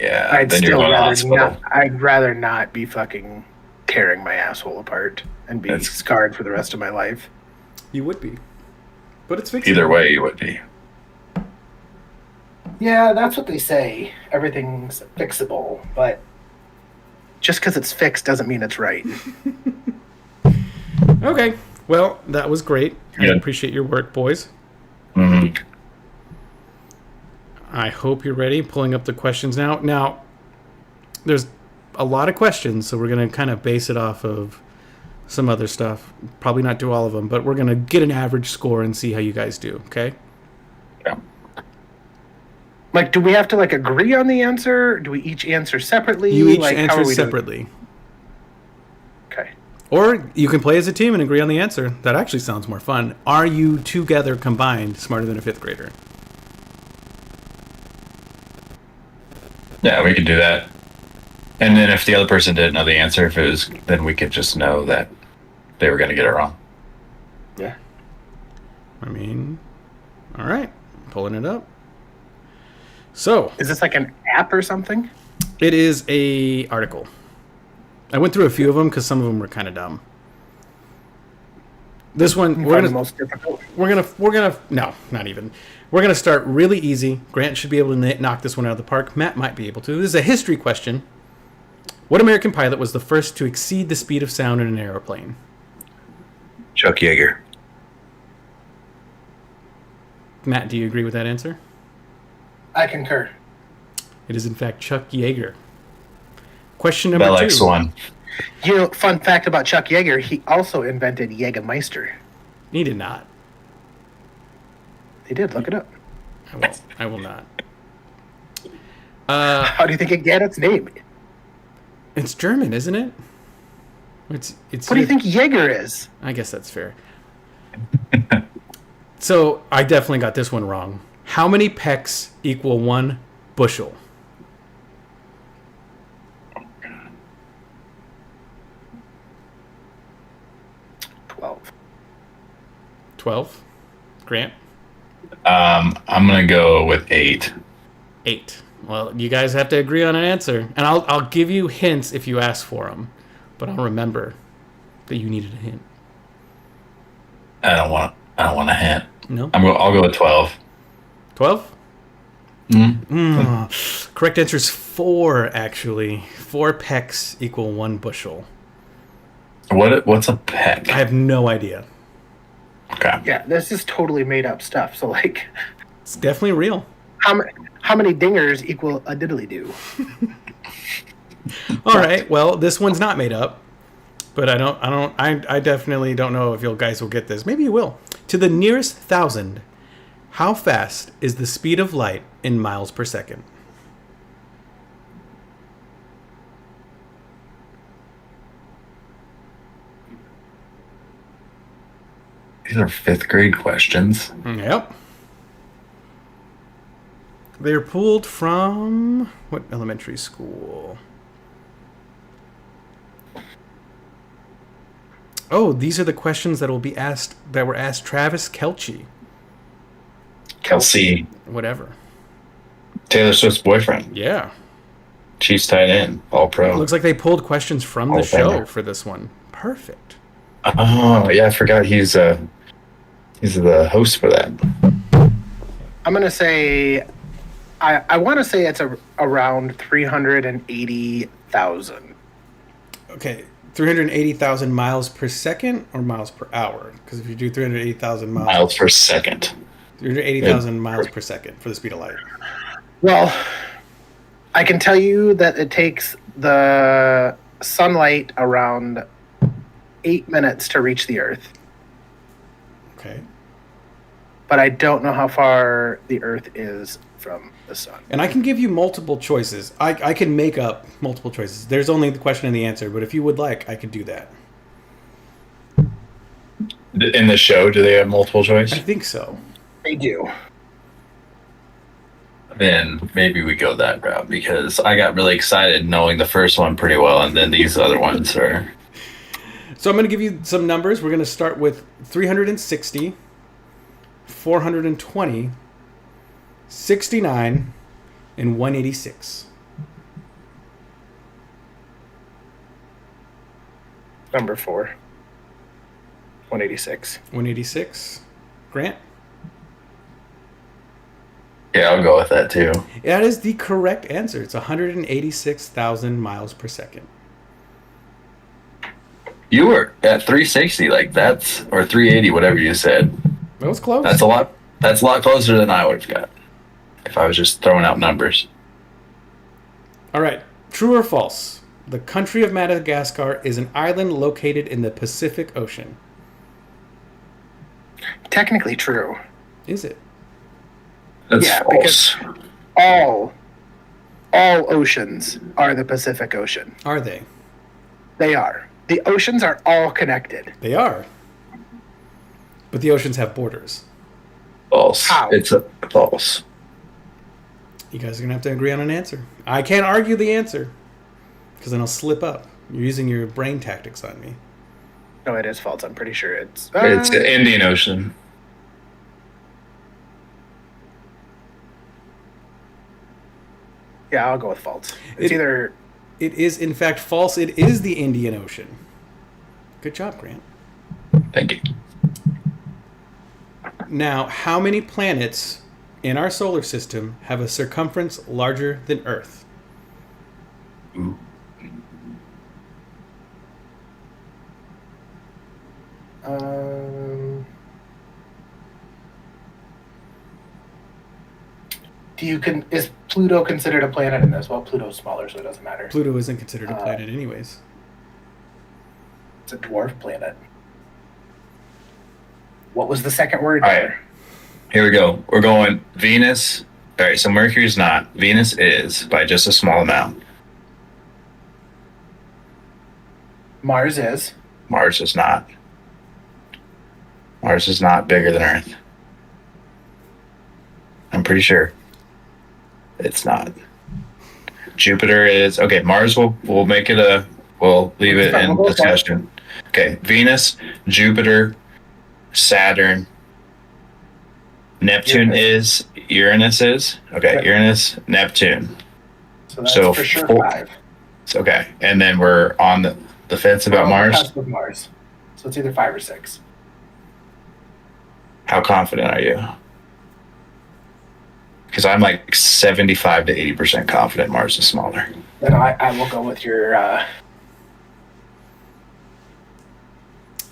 S2: I'd
S3: then you're
S2: still
S3: going to
S2: rather
S3: hospital.
S2: not. I'd rather not be fucking tearing my asshole apart and be
S3: That's-
S2: scarred for the rest of my life.
S1: You would be. But it's fixable.
S3: Either way, you would be.
S2: Yeah, that's what they say. Everything's fixable, but just because it's fixed doesn't mean it's right.
S1: Okay. Well, that was great. I
S3: Good.
S1: appreciate your work, boys.
S3: hmm
S1: I hope you're ready. Pulling up the questions now. Now, there's a lot of questions, so we're going to kind of base it off of some other stuff. Probably not do all of them, but we're going to get an average score and see how you guys do, okay?
S3: Yeah.
S2: Like, do we have to like agree on the answer? Do we each answer separately?
S1: You each
S2: like, how
S1: answer
S2: are we doing?
S1: separately.
S2: Okay.
S1: Or you can play as a team and agree on the answer. That actually sounds more fun. Are you together combined smarter than a fifth grader?
S3: Yeah, we could do that. And then if the other person didn't know the answer, if it was, then we could just know that they were going to get it wrong.
S2: Yeah.
S1: I mean, all right. Pulling it up. So,
S2: Is this like an app or something?
S1: it is a article. I went through a few of them because some of them were kind of dumb. This one,
S2: You
S1: we're
S2: find the
S1: gonna,
S2: most difficult.
S1: we're gonna, no, not even. We're gonna start really easy. Grant should be able to knock this one out of the park. Matt might be able to. This is a history question. What American pilot was the first to exceed the speed of sound in an airplane?
S3: Chuck Yeager.
S1: Matt, do you agree with that answer?
S2: I concur.
S1: It is in fact Chuck Yeager. Question number
S3: Bell
S1: 2.
S3: X1.
S2: You know, fun fact about Chuck Yeager, he also invented Jägermeister.
S1: He did not.
S2: He did, look it up.
S1: I will not.
S2: How do you think it got its name?
S1: It's German, isn't it? It's.
S2: What do you think Jaeger is?
S1: I guess that's fair. So I definitely got this one wrong. How many pecks equal 1 bushel?
S2: Twelve.
S1: 12. Grant?
S3: I'm going to go with 8.
S1: 8. Well, you guys have to agree on an answer, and I'll give you hints if you ask for them, but I'll remember that you needed a hint.
S3: I don't want a hint.
S1: No.
S3: I'll go with 12.
S1: 12?
S3: Mm.
S1: Correct answer is 4, actually. 4 pecks equal 1 bushel.
S3: What's a peck?
S1: I have no idea.
S3: Okay.
S2: Yeah, this is totally made up stuff. So like,
S1: It's definitely real.
S2: how many dingers equal a diddly do?
S1: All right. Well, this one's not made up, but I definitely don't know if you guys will get this. Maybe you will. To the nearest 1,000, how fast is the speed of light in miles per second?
S3: These are 5th grade questions.
S1: Yep. They're pulled from what elementary school? Oh, these are the questions that were asked Travis Kelce.
S3: Kelsey,
S1: Whatever.
S3: Taylor Swift's boyfriend.
S1: Yeah.
S3: Chiefs tight end, all pro.
S1: Looks like they pulled questions from the
S3: Hall of
S1: show
S3: Famer.
S1: for this one. Perfect.
S3: Oh, yeah, I forgot he's the host for that.
S2: I'm gonna say, I want to say it's around 380,000.
S1: Okay. 380,000 miles per second or miles per hour? Because if you do 380,000
S3: Miles per second.
S1: 380,000 miles per second for the speed of light.
S2: Well, I can tell you that it takes the sunlight around 8 minutes to reach the Earth,
S1: Okay.
S2: but I don't know how far the Earth is from the sun.
S1: And I can give you multiple choices. I can make up multiple choices. There's only the question and the answer, but if you would like, I could do that.
S3: In the show, do they have multiple choice?
S1: I think so.
S2: They do.
S3: Then maybe we go that route because I got really excited knowing the first one pretty well, and then these other ones are.
S1: So I'm going to give you some numbers. We're going to start with 360, 420, 69, and 186.
S2: Number 4. 186.
S1: 186. Grant?
S3: Yeah, I'll go with that too.
S1: That is the correct answer. It's 186,000 miles per second.
S3: You were at 360, like that's or 380, whatever you said.
S1: That was close.
S3: That's a lot. That's a lot closer than I would have got if I was just throwing out numbers.
S1: All right. True or false? The country of Madagascar is an island located in the Pacific Ocean.
S2: Technically true.
S1: Is it?
S3: That's
S2: Yeah,
S3: false.
S2: All oceans are the Pacific Ocean.
S1: Are they?
S2: They are. The oceans are all connected.
S1: They are. But the oceans have borders.
S3: False.
S2: How?
S3: It's a false.
S1: You guys are going to have to agree on an answer. I can't argue the answer because then I'll slip up. You're using your brain tactics on me.
S2: No, it is false. I'm pretty sure it's.
S3: It's the Indian Ocean.
S2: Yeah, I'll go with false. It's
S1: It-
S2: either.
S1: It is, in fact, false. It is the Indian Ocean. Good job, Grant.
S3: Thank you.
S1: Now, how many planets in our solar system have a circumference larger than Earth?
S3: Ooh.
S2: Is Pluto considered a planet in this? Well, Pluto's smaller, so it doesn't matter.
S1: Pluto isn't considered a planet anyways.
S2: It's a dwarf planet. What was the second word
S3: All
S2: there?
S3: right. Here we go. We're going Venus. All right, so Mercury's not. Venus is by just a small amount.
S2: Mars is.
S3: Mars is not. Mars is not bigger than Earth. I'm pretty sure it's not. Jupiter is okay. Mars we'll make it we'll leave it in discussion. Okay, Venus, Jupiter, Saturn, Neptune Uranus is okay.
S2: Right.
S3: Uranus, Neptune.
S2: So that's
S3: So
S2: for sure
S3: 4.
S2: 5.
S3: It's okay, and then we're on the fence about
S2: On the
S3: Mars.
S2: cusp of Mars. So it's either 5 or 6.
S3: How confident are you? Because I'm like 75 to 80% confident Mars is smaller.
S2: Then I will go with your.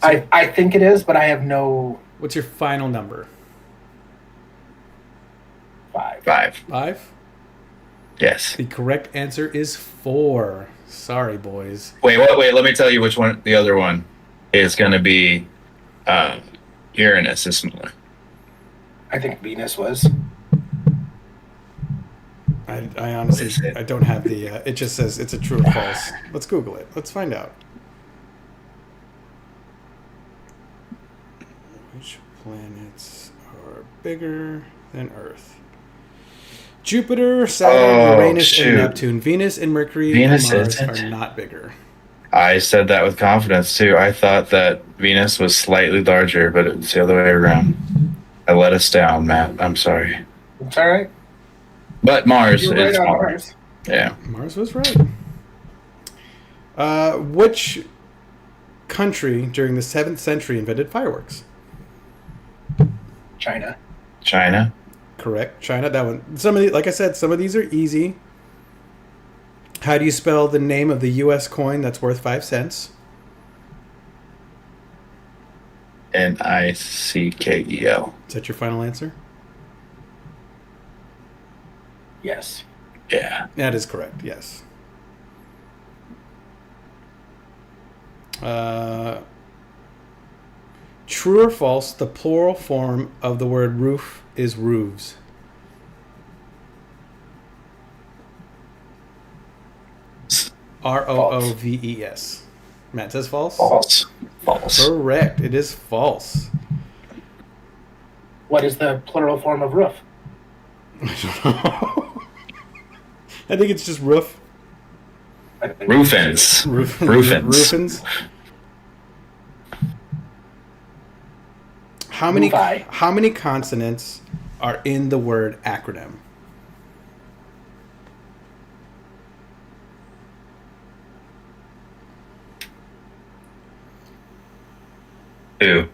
S2: I think it is, but I have no
S1: What's your final number?
S2: 5.
S3: 5.
S1: 5?
S3: Yes.
S1: The correct answer is 4. Sorry, boys.
S3: Wait. Let me tell you which one. The other one is going to be Uranus is smaller.
S2: I think Venus was.
S1: I honestly,
S3: What is it?
S1: I don't have the. It just says it's a true or false. Let's Google it. Let's find out. Which planets are bigger than Earth? Jupiter, Saturn,
S3: Oh,
S1: Uranus,
S3: shoot.
S1: and Neptune. Venus and Mercury
S3: Venus
S1: and Mars
S3: isn't.
S1: are not bigger.
S3: I said that with confidence too. I thought that Venus was slightly larger, but it's the other way around. I let us down, Matt. I'm sorry.
S2: It's all right.
S3: But Mars
S2: You're
S3: is
S2: right on
S3: smaller.
S2: Mars.
S3: Yeah.
S1: Mars was right. Which country during the 7th century invented fireworks?
S2: China.
S3: China.
S1: Correct. China. That one. Some of the, like I said, some of these are easy. How do you spell the name of the U.S. coin that's worth 5 cents?
S3: Nickel.
S1: Is that your final answer?
S2: Yes.
S3: Yeah.
S1: That is correct. Yes. True or false? The plural form of the word roof is roofs. Rooves. Matt says false.
S3: False. False.
S1: Correct. It is false.
S2: What is the plural form of roof?
S1: I think it's just roof.
S2: I think
S3: Roofins. Roofins.
S1: Roofins.
S2: Roofi.
S1: How many consonants are in the word acronym?
S3: Two.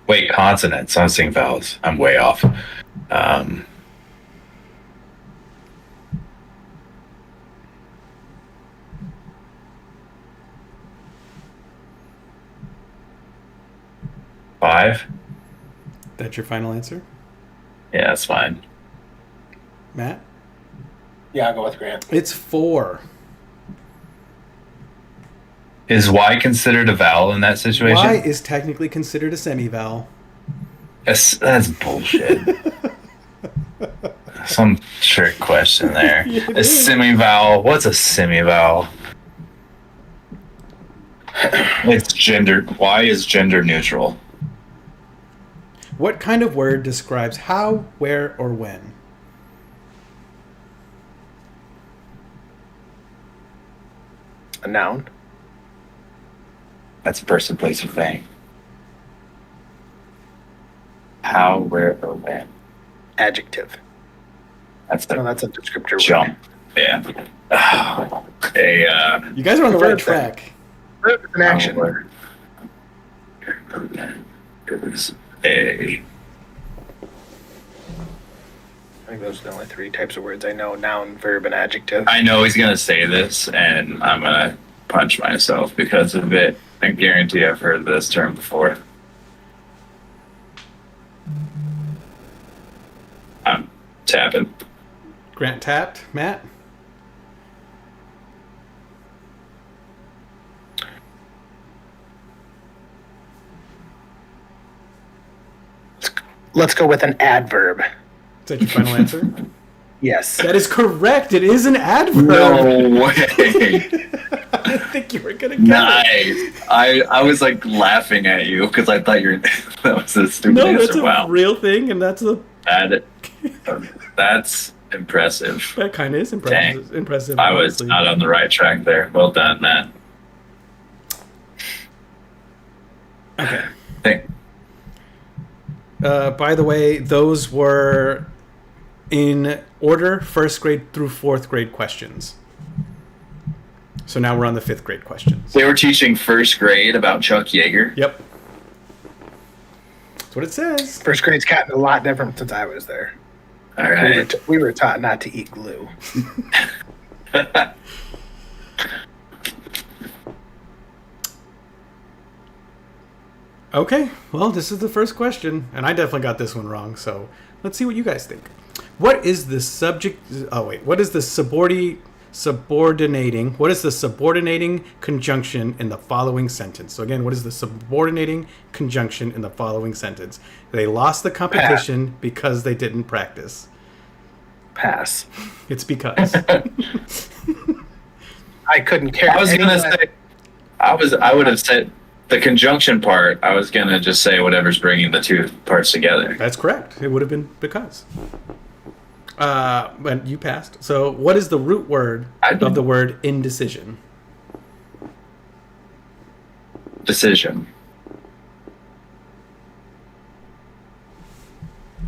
S3: Wait, consonants. I'm saying vowels. I'm way off. Um, five.
S1: That's your final answer,
S3: Yeah, that's fine.
S1: Matt?
S2: Yeah, I'll go with Grant.
S1: It's 4.
S3: Is Y considered a vowel in that situation?
S1: Y is technically considered a semivowel.
S3: That's bullshit. Some trick question there.
S1: Yeah, it
S3: A
S1: is.
S3: semivowel. What's a semivowel? It's gender. Y is gender neutral.
S1: What kind of word describes how, where, or when?
S2: A noun.
S3: That's a person, place, or thing. How, where, or when.
S2: Adjective.
S3: That's
S2: No,
S3: the
S2: that's a descriptor word.
S3: jump. Yeah.
S1: You guys are on the right
S2: Verb then.
S1: track.
S2: Verb is an action.
S3: Is a
S2: I think those are the only 3 types of words I know: noun, verb, and adjective.
S3: I know he's gonna say this, and I'm gonna punch myself because of it. I guarantee I've heard this term before. I'm tapping.
S1: Grant tapped. Matt?
S2: Let's go with an adverb.
S1: Is that your final answer?
S2: Yes.
S1: That is correct. It is an adverb.
S3: No way.
S1: I didn't think you were gonna get it.
S3: Nice. I was like laughing at you because I thought you're that was a stupid
S1: No,
S3: answer.
S1: that's a
S3: Wow.
S1: real thing, and that's
S3: That's impressive.
S1: that kind of is impressive. Impressive.
S3: I was
S1: honestly.
S3: not on the right track there. Well done, Matt.
S1: Okay.
S3: Thank.
S1: By the way, those were in order, 1st grade through 4th grade questions. So now we're on the 5th grade questions.
S3: They were teaching 1st grade about Chuck Yeager.
S1: Yep. That's what it says.
S2: First grade's gotten a lot different since I was there.
S3: All right.
S2: We were taught not to eat glue.
S1: Okay, well, this is the first question, and I definitely got this one wrong, so let's see what you guys think. What is the subject... Oh, wait. What is the subordinating... What is the subordinating conjunction in the following sentence? So, again, what is the subordinating conjunction in the following sentence? They lost the competition because they didn't practice.
S2: Pass.
S1: It's because.
S2: I couldn't care.
S3: I was gonna say, I would have said the conjunction part. I was gonna just say whatever's bringing the two parts together.
S1: That's correct. It would have been because. But you passed. So, what is the root word of the word indecision?
S3: Decision.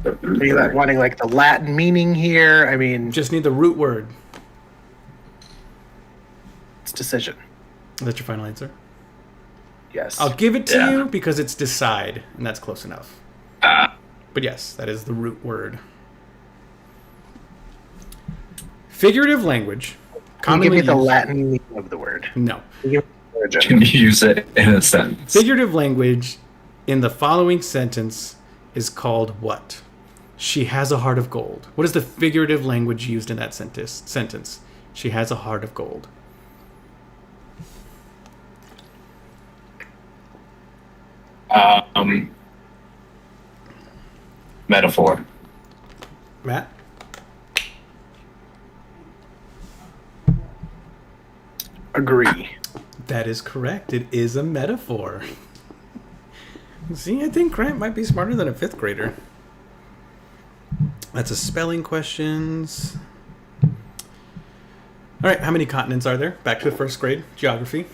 S2: Are you wanting like the Latin meaning here? I mean,
S1: Just need the root word.
S2: it's decision.
S1: That's your final answer.
S2: Yes.
S1: I'll give it to
S3: Yeah.
S1: you because it's decide, and that's close enough.
S3: Ah,
S1: But yes, that is the root word. Figurative language.
S2: Can you give me the
S1: used-
S2: Latin meaning of the word?
S1: No.
S2: Can you give me the origin?
S3: can you use it in a sentence?
S1: Figurative language in the following sentence is called what? She has a heart of gold. What is the figurative language used in that sentence? She has a heart of gold.
S3: Metaphor.
S1: Matt?
S2: Agree.
S1: That is correct. It is a metaphor. See, I think Grant might be smarter than a fifth grader. That's a spelling questions. All right, how many continents are there? Back to the first grade, geography.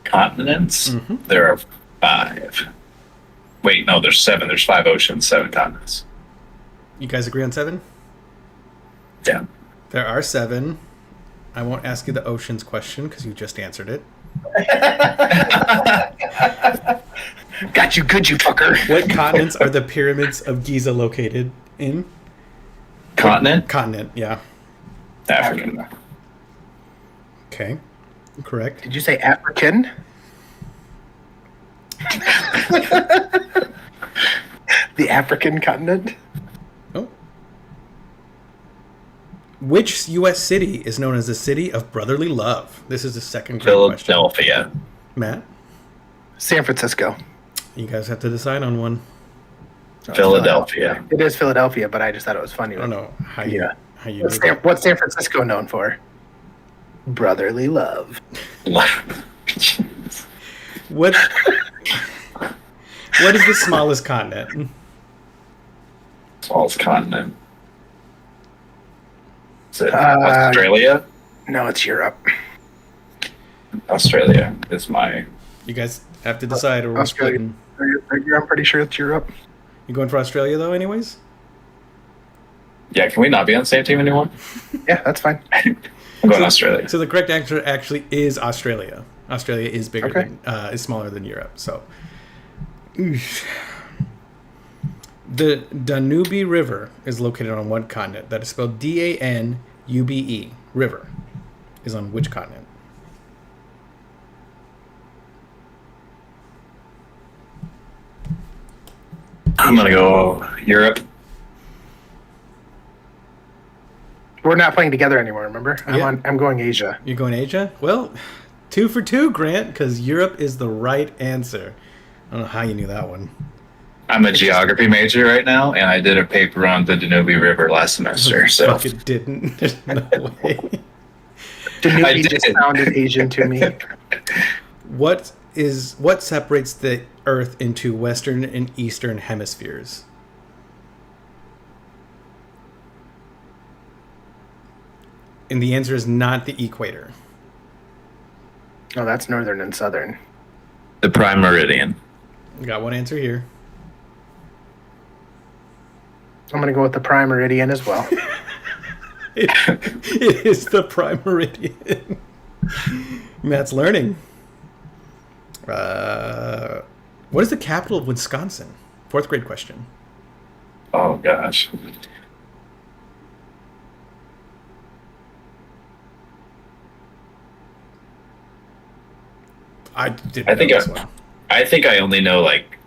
S3: Continents.
S1: Mm-hmm.
S3: There are 5. Wait, no, there's 7. There's 5 oceans, 7 continents.
S1: You guys agree on 7?
S3: Yeah.
S1: There are 7. I won't ask you the oceans question because you just answered it.
S2: Got you good, you fucker.
S1: What continents are the pyramids of Giza located in?
S3: Continent.
S1: Continent, yeah.
S3: African.
S1: Okay, correct.
S2: Did you say African? The African continent?
S1: Oh. Which U.S. city is known as the city of brotherly love? This is the second grade question.
S3: Philadelphia.
S1: Matt,
S2: San Francisco.
S1: you guys have to decide on one.
S3: Philadelphia.
S2: It is Philadelphia, but I just thought it was funny.
S1: I don't know how you
S2: Yeah.
S1: how you
S2: What's
S1: do that.
S2: What's San Francisco known for? Brotherly love.
S1: What what is the smallest continent?
S3: Smallest continent. Is it
S2: Uh,
S3: Australia?
S2: No, it's Europe.
S3: Australia is my.
S1: You guys have to decide, or we're
S2: Australia.
S1: splitting.
S2: I'm pretty sure it's Europe.
S1: You going for Australia though, anyways?
S3: Yeah, can we not be on the same team anymore?
S2: Yeah, that's fine.
S3: I'm going to Australia.
S1: So the correct answer actually is Australia. Australia is bigger
S2: Okay.
S1: than is smaller than Europe. So Oof. The Danube River is located on one continent. That is spelled Danube. River is on which continent?
S3: I'm going to go Europe.
S2: We're not playing together anymore. Remember?
S1: Yeah.
S2: I'm going Asia.
S1: You're going Asia? Well, 2 for 2, Grant, because Europe is the right answer. I don't know how you knew that one.
S3: I'm a geography major right now, and I did a paper on the Danube River last semester. So
S1: Fucking didn't. There's no way.
S3: I
S2: Danube
S3: did.
S2: just sounded Asian to me.
S1: What separates the Earth into Western and Eastern hemispheres? And the answer is not the equator.
S2: Oh, that's northern and southern.
S3: the prime meridian.
S1: We got one answer here.
S2: I'm going to go with the prime meridian as well.
S1: It is the prime meridian. Matt's learning. What is the capital of Wisconsin? Fourth grade question.
S3: Oh gosh.
S1: I didn't
S3: I think
S1: know this one.
S3: I think I only know like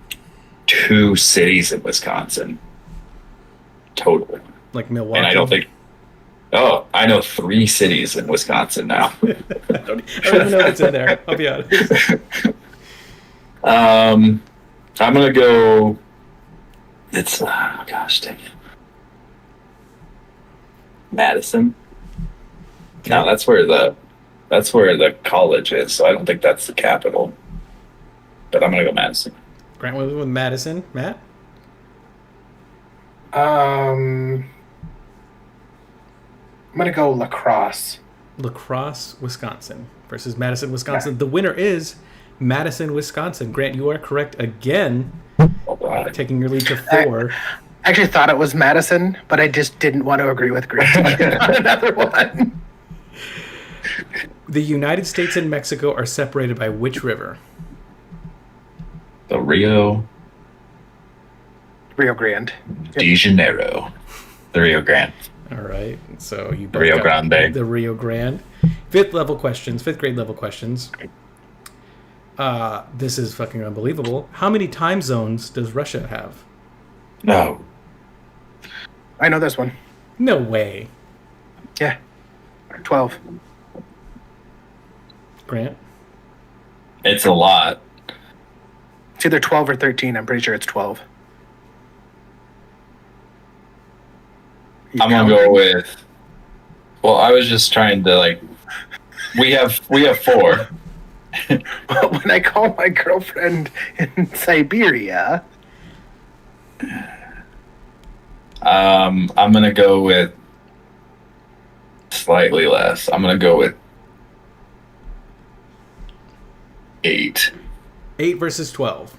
S3: 2 cities in Wisconsin total,
S1: Like Milwaukee.
S3: and I don't think. Oh, I know 3 cities in Wisconsin now.
S1: I don't even know if it's in there. I'll be honest.
S3: I'm gonna go. It's oh gosh, dang it, Madison. No, that's where the college is. So I don't think that's the capital. But I'm gonna go Madison.
S1: Grant went with Madison. Matt?
S2: I'm gonna go lacrosse.
S1: La Crosse, Wisconsin versus Madison, Wisconsin. The winner is Madison, Wisconsin. Grant, you are correct again,
S3: Oh, God.
S1: taking your lead to 4.
S2: I actually thought it was Madison, but I just didn't want to agree with Grant on another one.
S1: The United States and Mexico are separated by which river?
S3: The Rio
S2: Rio Grande.
S3: de Janeiro. The Rio Grande.
S1: All right. So you both
S3: Rio
S1: got
S3: Grande.
S1: the Rio Grande. Fifth grade level questions. This is fucking unbelievable. How many time zones does Russia have?
S3: No.
S2: I know this one.
S1: No way.
S2: Yeah. 12.
S1: Grant?
S3: It's a lot.
S2: It's either 12 or 13. I'm pretty sure it's 12. You
S3: I'm gonna
S2: count?
S3: go with. Well, I was just trying to like. We have 4.
S2: Well, when I call my girlfriend in Siberia,
S3: I'm gonna go with slightly less. I'm gonna go with 8.
S1: 8 versus 12.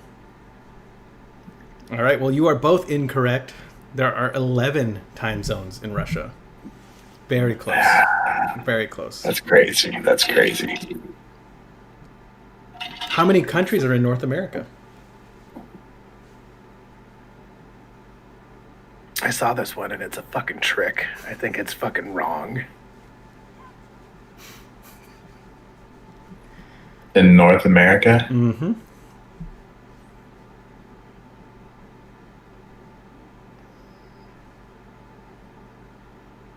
S1: All right. Well, you are both incorrect. There are 11 time zones in Russia. Very close. Very close.
S3: That's crazy. That's crazy.
S1: How many countries are in North America?
S2: I saw this one and it's a fucking trick. I think it's fucking wrong.
S3: In North America?
S1: Mm-hmm.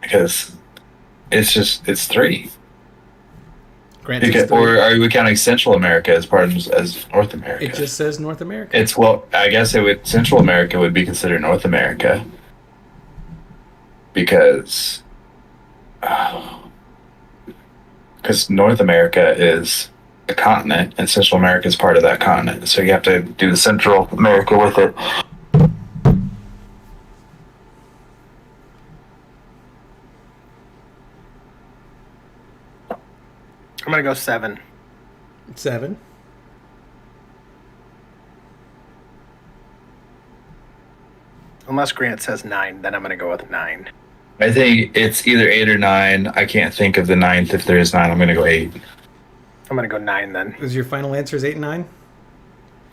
S3: Because it's 3.
S1: Grant says three.
S3: Or are we counting Central America as part of as North America?
S1: It just says North America.
S3: It's I guess it would Central America would be considered North America because North America is a continent and Central America is part of that continent. So you have to do the Central America with it.
S2: I'm gonna go 7.
S1: 7.
S2: Unless Grant says 9, then I'm gonna go with 9.
S3: I think it's either 8 or 9. I can't think of the 9th. If there is 9, I'm going to go 8.
S2: I'm gonna go 9 then.
S1: Is your final answer is 8 and 9?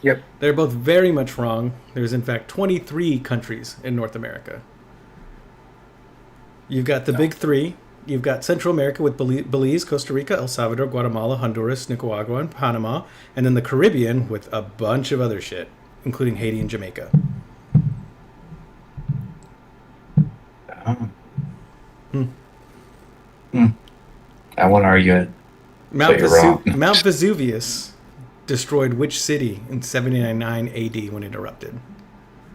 S2: Yep.
S1: They're both very much wrong. There's in fact 23 countries in North America. You've got the big 3. You've got Central America with Belize, Costa Rica, El Salvador, Guatemala, Honduras, Nicaragua, and Panama. And then the Caribbean with a bunch of other shit, including Haiti and Jamaica.
S3: I won't argue it.
S1: Mount,
S3: you're wrong.
S1: Mount Vesuvius destroyed which city in 799 AD when it erupted?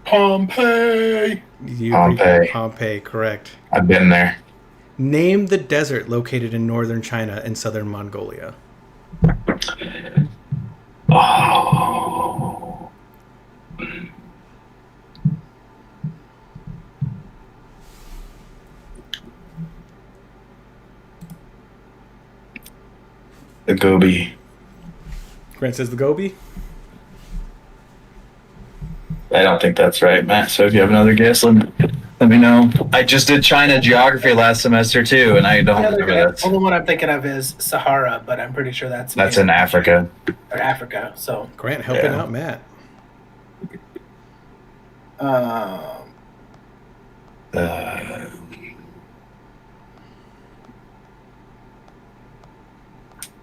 S2: Pompeii.
S3: Pompeii.
S1: Pompeii, correct.
S3: I've been there.
S1: Name the desert located in northern China and southern Mongolia.
S3: Oh. The Gobi.
S1: Grant says the Gobi.
S3: I don't think that's right, Matt. So if you have another guess, let me know. I just did China geography last semester too, and I don't remember
S2: The
S3: that.
S2: only one I'm thinking of is Sahara, but I'm pretty sure that's
S3: That's in Africa.
S2: or Africa. So
S1: Grant helping
S3: Yeah.
S1: out Matt.
S2: Um,
S3: Uh,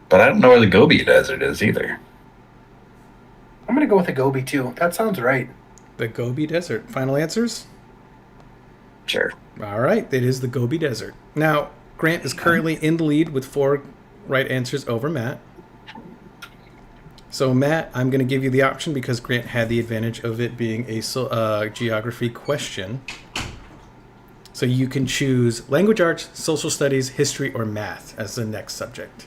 S3: but I don't know where the Gobi Desert is either.
S2: I'm gonna go with the Gobi too. That sounds right.
S1: The Gobi Desert. Final answers?
S3: Sure.
S1: All right, it is the Gobi Desert. Now, Grant is currently in the lead with 4 right answers over Matt. So, Matt, I'm going to give you the option because Grant had the advantage of it being a geography question. So you can choose language arts, social studies, history, or math as the next subject.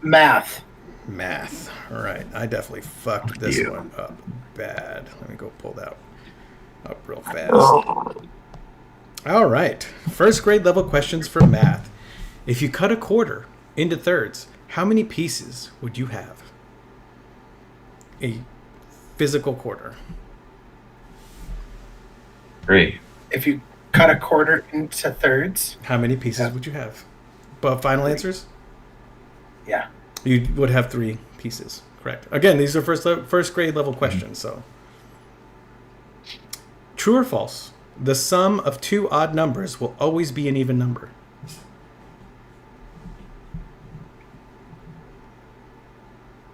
S2: Math.
S1: Math. All right. I definitely fucked this
S3: Yeah.
S1: one up bad. Let me go pull that up real fast. All right. First grade level questions for math. If you cut a quarter into thirds, how many pieces would you have? A physical quarter.
S3: 3.
S2: If you cut a quarter into thirds,
S1: How many pieces would you have? But final answers?
S2: yeah.
S1: You would have 3 pieces. Correct. Again, these are first grade level questions. So, true or false? The sum of 2 odd numbers will always be an even number.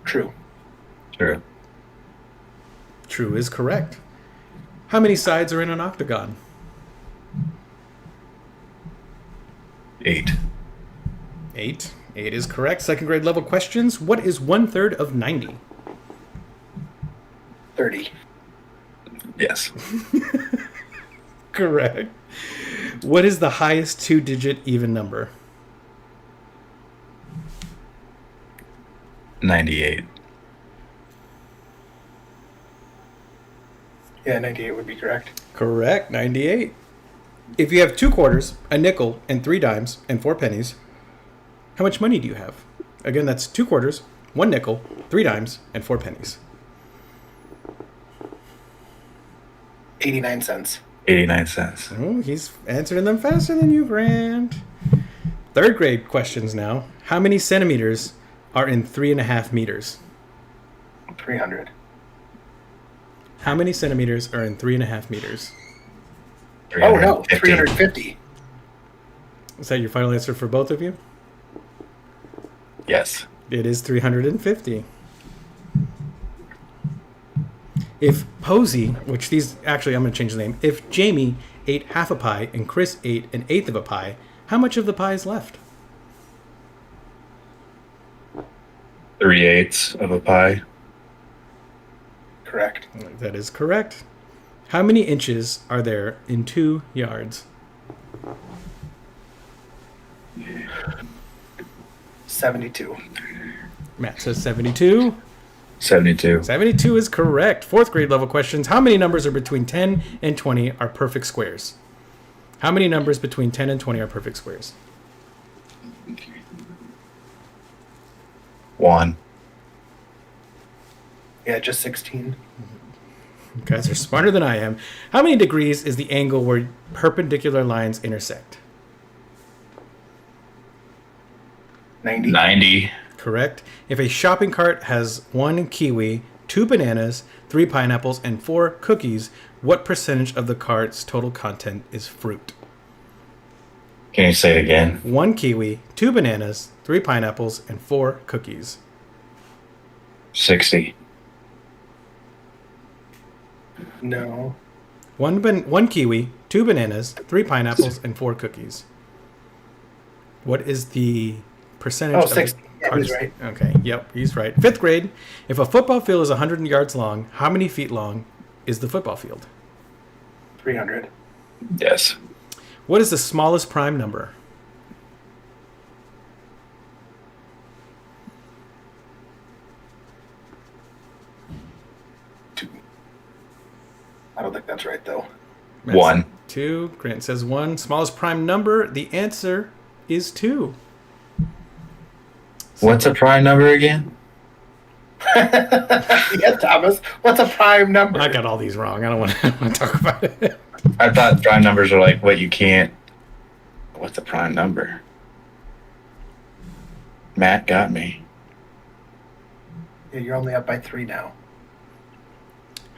S2: True.
S3: True.
S1: True is correct. How many sides are in an octagon?
S3: 8.
S1: 8. 8 is correct. Second grade level questions. What is 1/3 of 90?
S2: 30.
S3: Yes.
S1: Correct. What is the highest 2-digit even number?
S3: 98.
S2: Yeah, 98 would be correct.
S1: Correct. 98. If you have 2 quarters, a nickel, and 3 dimes, and 4 pennies, how much money do you have? Again, that's 2 quarters, 1 nickel, 3 dimes, and 4 pennies.
S2: 89 cents.
S3: 89 cents.
S1: Oh, he's answering them faster than you, Grant. Third grade questions now. How many centimeters are in 3.5 meters?
S2: 300.
S1: How many centimeters are in 3.5 meters?
S2: Oh, no.
S3: 350.
S2: 350.
S1: Is that your final answer for both of you?
S3: Yes.
S1: It is 350. If Posey, which these actually I'm going to change the name. If Jamie ate half a pie and Chris ate an eighth of a pie, how much of the pie is left?
S3: 3/8 of a pie.
S2: Correct.
S1: That is correct. How many inches are there in 2 yards?
S2: 72.
S1: Matt says 72.
S3: 72.
S1: 72 is correct. Fourth grade level questions. How many numbers are between 10 and 20 are perfect squares? How many numbers between 10 and 20 are perfect squares?
S3: 1.
S2: Yeah, just 16.
S1: You guys are smarter than I am. How many degrees is the angle where perpendicular lines intersect?
S2: 90.
S3: 90.
S1: Correct. If a shopping cart has 1 kiwi, 2 bananas, 3 pineapples, and 4 cookies, what percentage of the cart's total content is fruit?
S3: Can you say it again?
S1: 1 kiwi, 2 bananas, 3 pineapples, and 4 cookies.
S3: 60.
S2: No.
S1: One kiwi, 2 bananas, 3 pineapples, and 4 cookies. What is the percentage
S2: Oh,
S1: of
S2: 60. Yeah, he's
S1: cards?
S2: right.
S1: Okay, yep, he's right. Fifth grade, if a football field is 100 yards long, how many feet long is the football field?
S2: 300.
S3: Yes.
S1: What is the smallest prime number?
S2: I don't think that's right, though.
S1: Matt
S3: 1.
S1: said 2. Grant says 1. Smallest prime number, the answer is 2.
S3: What's a prime number again?
S2: Yeah, Thomas. What's a prime number?
S1: I got all these wrong. I don't want to talk about it.
S3: I thought prime numbers are like what you can't. What's a prime number? Matt got me.
S2: Yeah, you're only up by 3 now.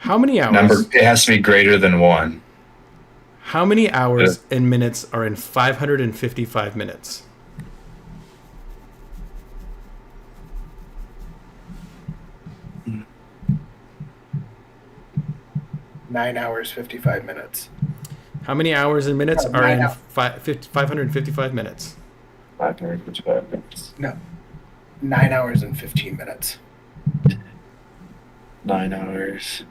S1: How many hours?
S3: Number, it has to be greater than 1.
S1: How many hours and minutes are in 555 minutes?
S2: Nine hours, 55 minutes.
S1: How many hours and minutes are in
S2: 9
S1: 555 minutes?
S3: 555 minutes.
S2: No. 9 hours and 15 minutes.
S3: 9 hours.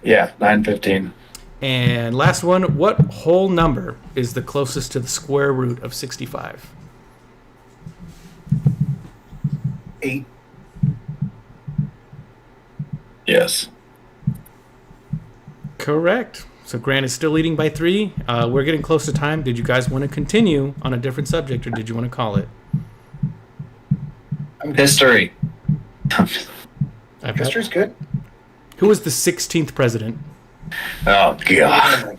S3: Yeah, 9:15.
S1: And last one, what whole number is the closest to the square root of 65?
S2: 8.
S3: Yes.
S1: Correct. So Grant is still leading by 3. We're getting close to time. Did you guys want to continue on a different subject, or did you want to call it?
S3: History.
S2: History's good.
S1: Who was the 16th president?
S3: Oh God.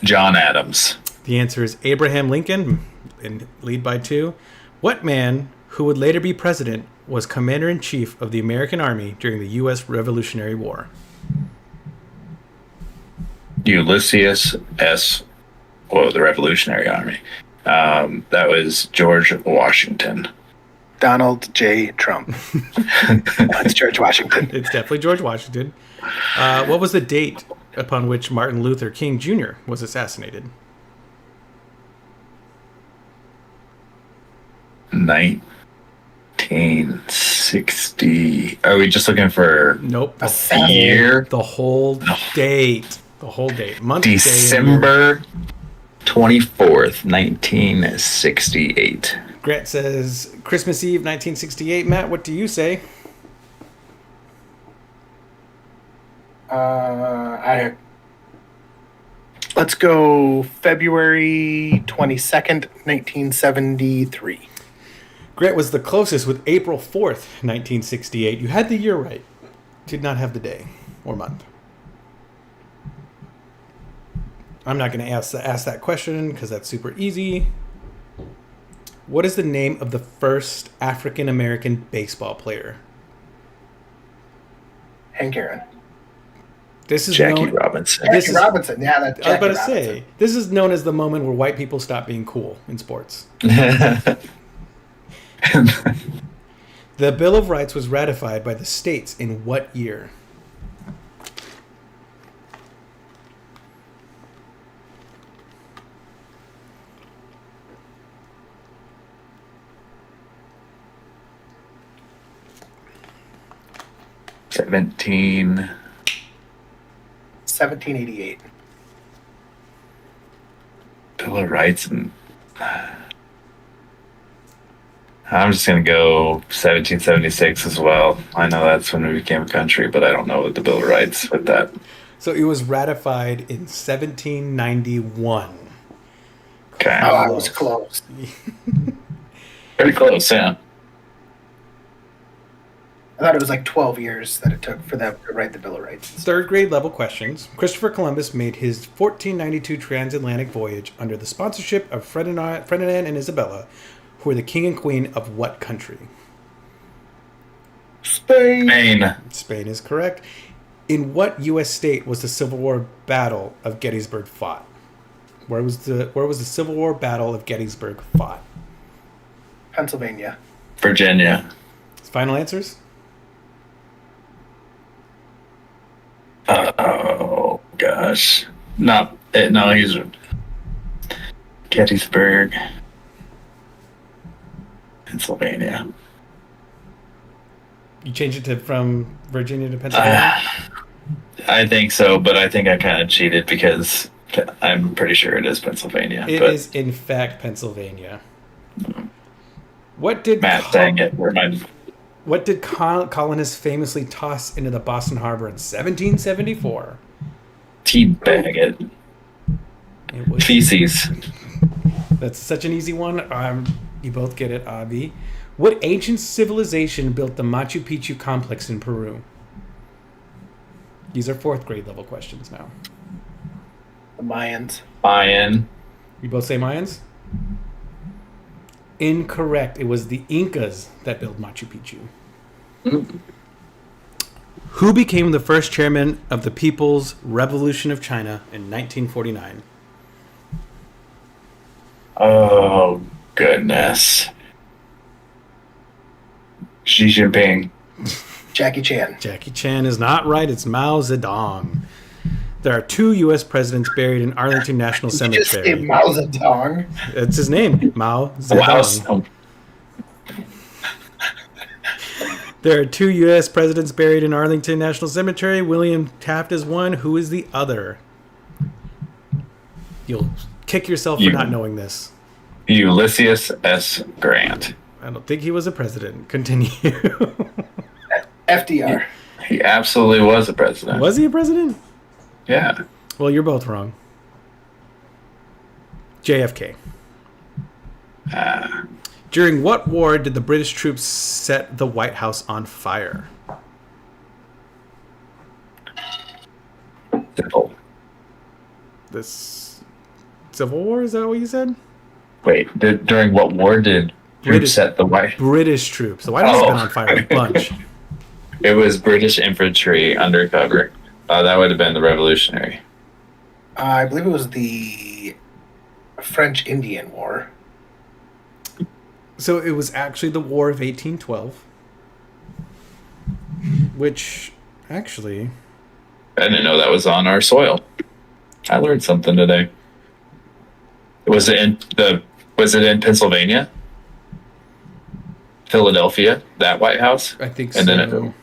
S3: John Adams.
S1: The answer is Abraham Lincoln, and lead by 2. What man, who would later be president, was commander-in-chief of the American Army during the U.S. Revolutionary War?
S3: Ulysses S. Well, the Revolutionary Army. That was George Washington.
S2: Donald J. Trump. It's George Washington.
S1: It's definitely George Washington. What was the date upon which Martin Luther King Jr. was assassinated?
S3: 1960. Are we just looking for
S1: Nope.
S3: the year?
S1: The whole date. The whole date. Month, day, and year.
S3: December 24th, 1968.
S1: Grant says Christmas Eve, 1968. Matt, what do you say?
S2: Let's go February 22nd, 1973.
S1: Grant was the closest with April 4th, 1968. You had the year right. Did not have the day or month. I'm not going to ask that question because that's super easy. What is the name of the first African American baseball player?
S2: Hank Aaron.
S1: This is
S3: Jackie
S1: known,
S3: Robinson.
S2: Jackie Robinson. Yeah, that's
S1: I was
S2: Jackie
S1: about to
S2: Robinson.
S1: say, this is known as the moment where white people stop being cool in sports. The Bill of Rights was ratified by the states in what year?
S3: Seventeen.
S2: 1788.
S3: Bill of Rights, and I'm just gonna go 1776 as well. I know that's when we became a country, but I don't know the Bill of Rights with that.
S1: So it was ratified in 1791.
S3: Okay,
S2: Oh, I was close.
S3: pretty close, yeah.
S2: I thought it was like 12 years that it took for them to write the Bill of Rights.
S1: Third grade level questions. Christopher Columbus made his 1492 transatlantic voyage under the sponsorship of Ferdinand and Isabella, who were the king and queen of what country?
S2: Spain.
S1: Spain is correct. In what U.S. state was the Civil War Battle of Gettysburg fought? Where was the Civil War Battle of Gettysburg fought?
S2: Pennsylvania.
S3: Virginia.
S1: Final answers?
S3: Oh gosh, no, he's Gettysburg, Pennsylvania.
S1: You changed it from Virginia to Pennsylvania?
S3: I think so, but I think I kind of cheated because I'm pretty sure it is Pennsylvania.
S1: It
S3: but
S1: is, in fact, Pennsylvania. What did
S3: Matt, dang it,
S1: What did colonists famously toss into the Boston Harbor in 1774?
S3: teabag it.
S1: It was,
S3: Feces.
S1: that's such an easy one. You both get it, Avi. What ancient civilization built the Machu Picchu complex in Peru? These are fourth grade level questions now.
S2: The Mayans.
S3: Mayan.
S1: You both say Mayans? Incorrect. It was the Incas that built Machu Picchu. Who became the first chairman of the People's Revolution of China in 1949?
S3: Oh, goodness. Xi Jinping.
S2: Jackie Chan.
S1: Jackie Chan is not right. It's Mao Zedong. There are 2 U.S. presidents buried in Arlington National
S2: Did you just say
S1: Cemetery.
S2: Mao Zedong?
S1: It's his name, Mao
S3: Wow.
S1: Zedong. There are 2 U.S. presidents buried in Arlington National Cemetery. William Taft is one. Who is the other? You'll kick yourself for
S3: You.
S1: not knowing this.
S3: Ulysses S. Grant.
S1: I don't think he was a president. Continue.
S2: FDR.
S3: He absolutely was a president.
S1: Was he a president?
S3: Yeah.
S1: Well, you're both wrong. JFK. During what war did the British troops set the White House on fire?
S3: Simple.
S1: This Civil War? Is that what you said?
S3: Wait, during what war did
S1: British-
S3: troops set the White?
S1: British troops. The White House has been on fire a bunch.
S3: It was British infantry undercover. That would have been the Revolutionary.
S2: I believe it was the French-Indian War.
S1: So it was actually the War of 1812, which actually
S3: I didn't know that was on our soil. I learned something today. Was it in Pennsylvania? Philadelphia, that White House?
S1: I think
S3: And
S1: so.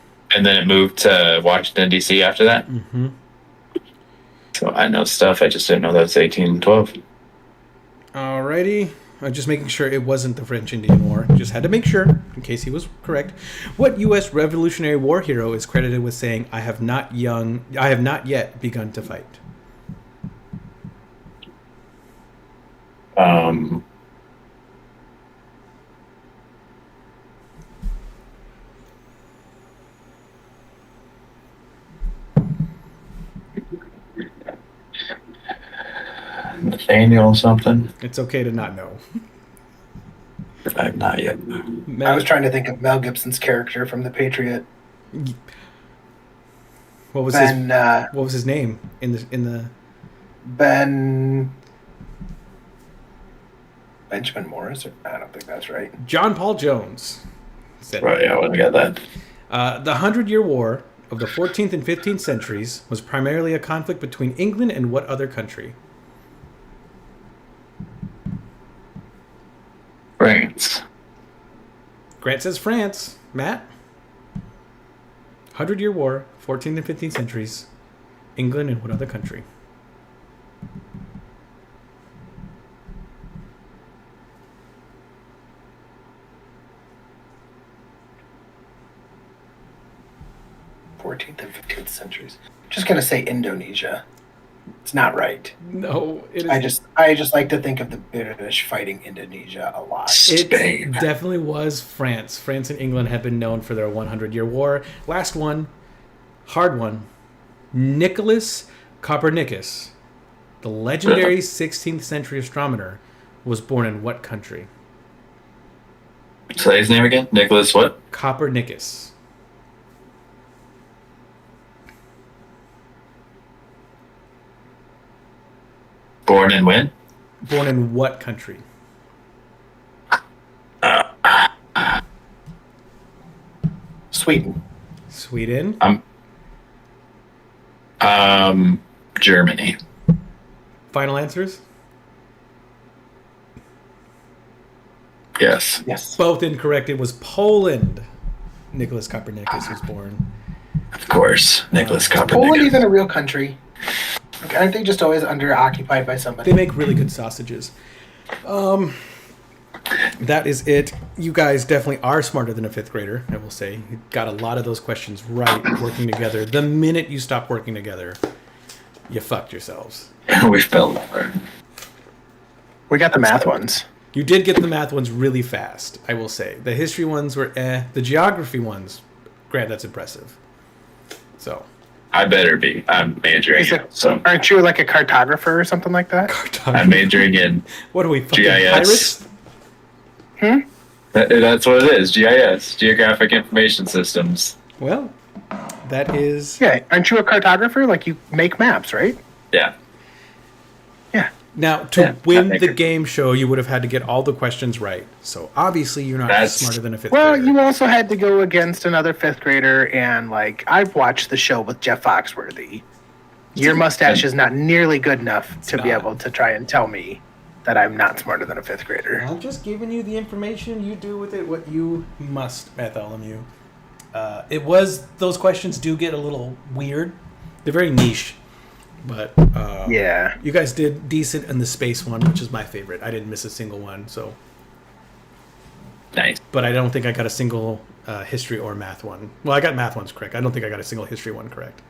S3: then it moved to Washington D.C. after that.
S1: Hmm.
S3: So I know stuff. I just didn't know that was 1812.
S1: Alrighty. I'm just making sure it wasn't the French-Indian War. Just had to make sure, in case he was correct. What U.S. Revolutionary War hero is credited with saying, I have not yet begun to fight"?
S3: Nathaniel something.
S1: It's okay to not know.
S3: I've not yet.
S2: I was trying to think of Mel Gibson's character from The Patriot.
S1: What was
S2: Ben,
S1: what was his name in the
S2: Benjamin Morris? I don't think that's right.
S1: John Paul Jones said
S3: Right, yeah, I wouldn't get that.
S1: The 100-Year War of the 14th and 15th centuries was primarily a conflict between England and what other country?
S3: France.
S1: Grant says France. Matt? 100-Year War, 14th and 15th centuries, England and what other country?
S2: '14th and '15th centuries. Just gonna say Indonesia. It's not right.
S1: No, it is.
S2: I just like to think of the British fighting Indonesia a lot.
S1: It
S3: Spain.
S1: definitely was France. France and England have been known for their 100-year war. Last one, hard one. Nicholas Copernicus, the legendary 16th century astronomer, was born in what country?
S3: Say his name again. Nicholas what?
S1: Copernicus.
S3: Born in when?
S1: Born in what country?
S2: Sweden.
S1: Sweden.
S3: Germany.
S1: Final answers?
S3: Yes.
S2: Yes.
S1: Both incorrect. It was Poland. Nicholas Copernicus was born.
S3: Of course. Nicholas
S2: Poland
S3: Copernicus.
S2: even a real country? Like, aren't they just always under occupied by somebody?
S1: They make really good sausages. That is it. You guys definitely are smarter than a fifth grader, I will say. You got a lot of those questions right working together. The minute you stop working together, you fucked yourselves.
S3: We fell over.
S2: We got the math ones.
S1: You did get the math ones really fast, I will say. The history ones were The geography ones, Grant, that's impressive. So,
S3: I better be. I'm majoring
S2: Is
S3: in.
S2: it-
S3: So
S2: Aren't you like a cartographer or something like that?
S3: I'm majoring in
S1: what are we, fucking
S3: GIS.
S1: pirates?
S3: That's what it is. GIS, Geographic Information Systems.
S1: Well, that is.
S2: Yeah, aren't you a cartographer? Like, you make maps, right?
S3: Yeah.
S2: Yeah.
S1: Now, to
S3: Yeah,
S1: win
S3: that
S1: the
S3: makes-
S1: game show, you would have had to get all the questions right. So obviously, you're not
S3: That's-
S1: smarter than a fifth
S2: Well,
S1: grader.
S2: you also had to go against another fifth grader, and like I've watched the show with Jeff Foxworthy. Your mustache is not nearly good enough to be
S1: not.
S2: able to try and tell me that I'm not smarter than a fifth grader.
S1: I'm just giving you the information. You do with it what you must, Bartholomew. Those questions do get a little weird. They're very niche, but
S2: Yeah.
S1: you guys did decent in the space one, which is my favorite. I didn't miss a single one, so.
S3: Nice.
S1: But I don't think I got a single history or math one. Well, I got math ones correct. I don't think I got a single history one correct.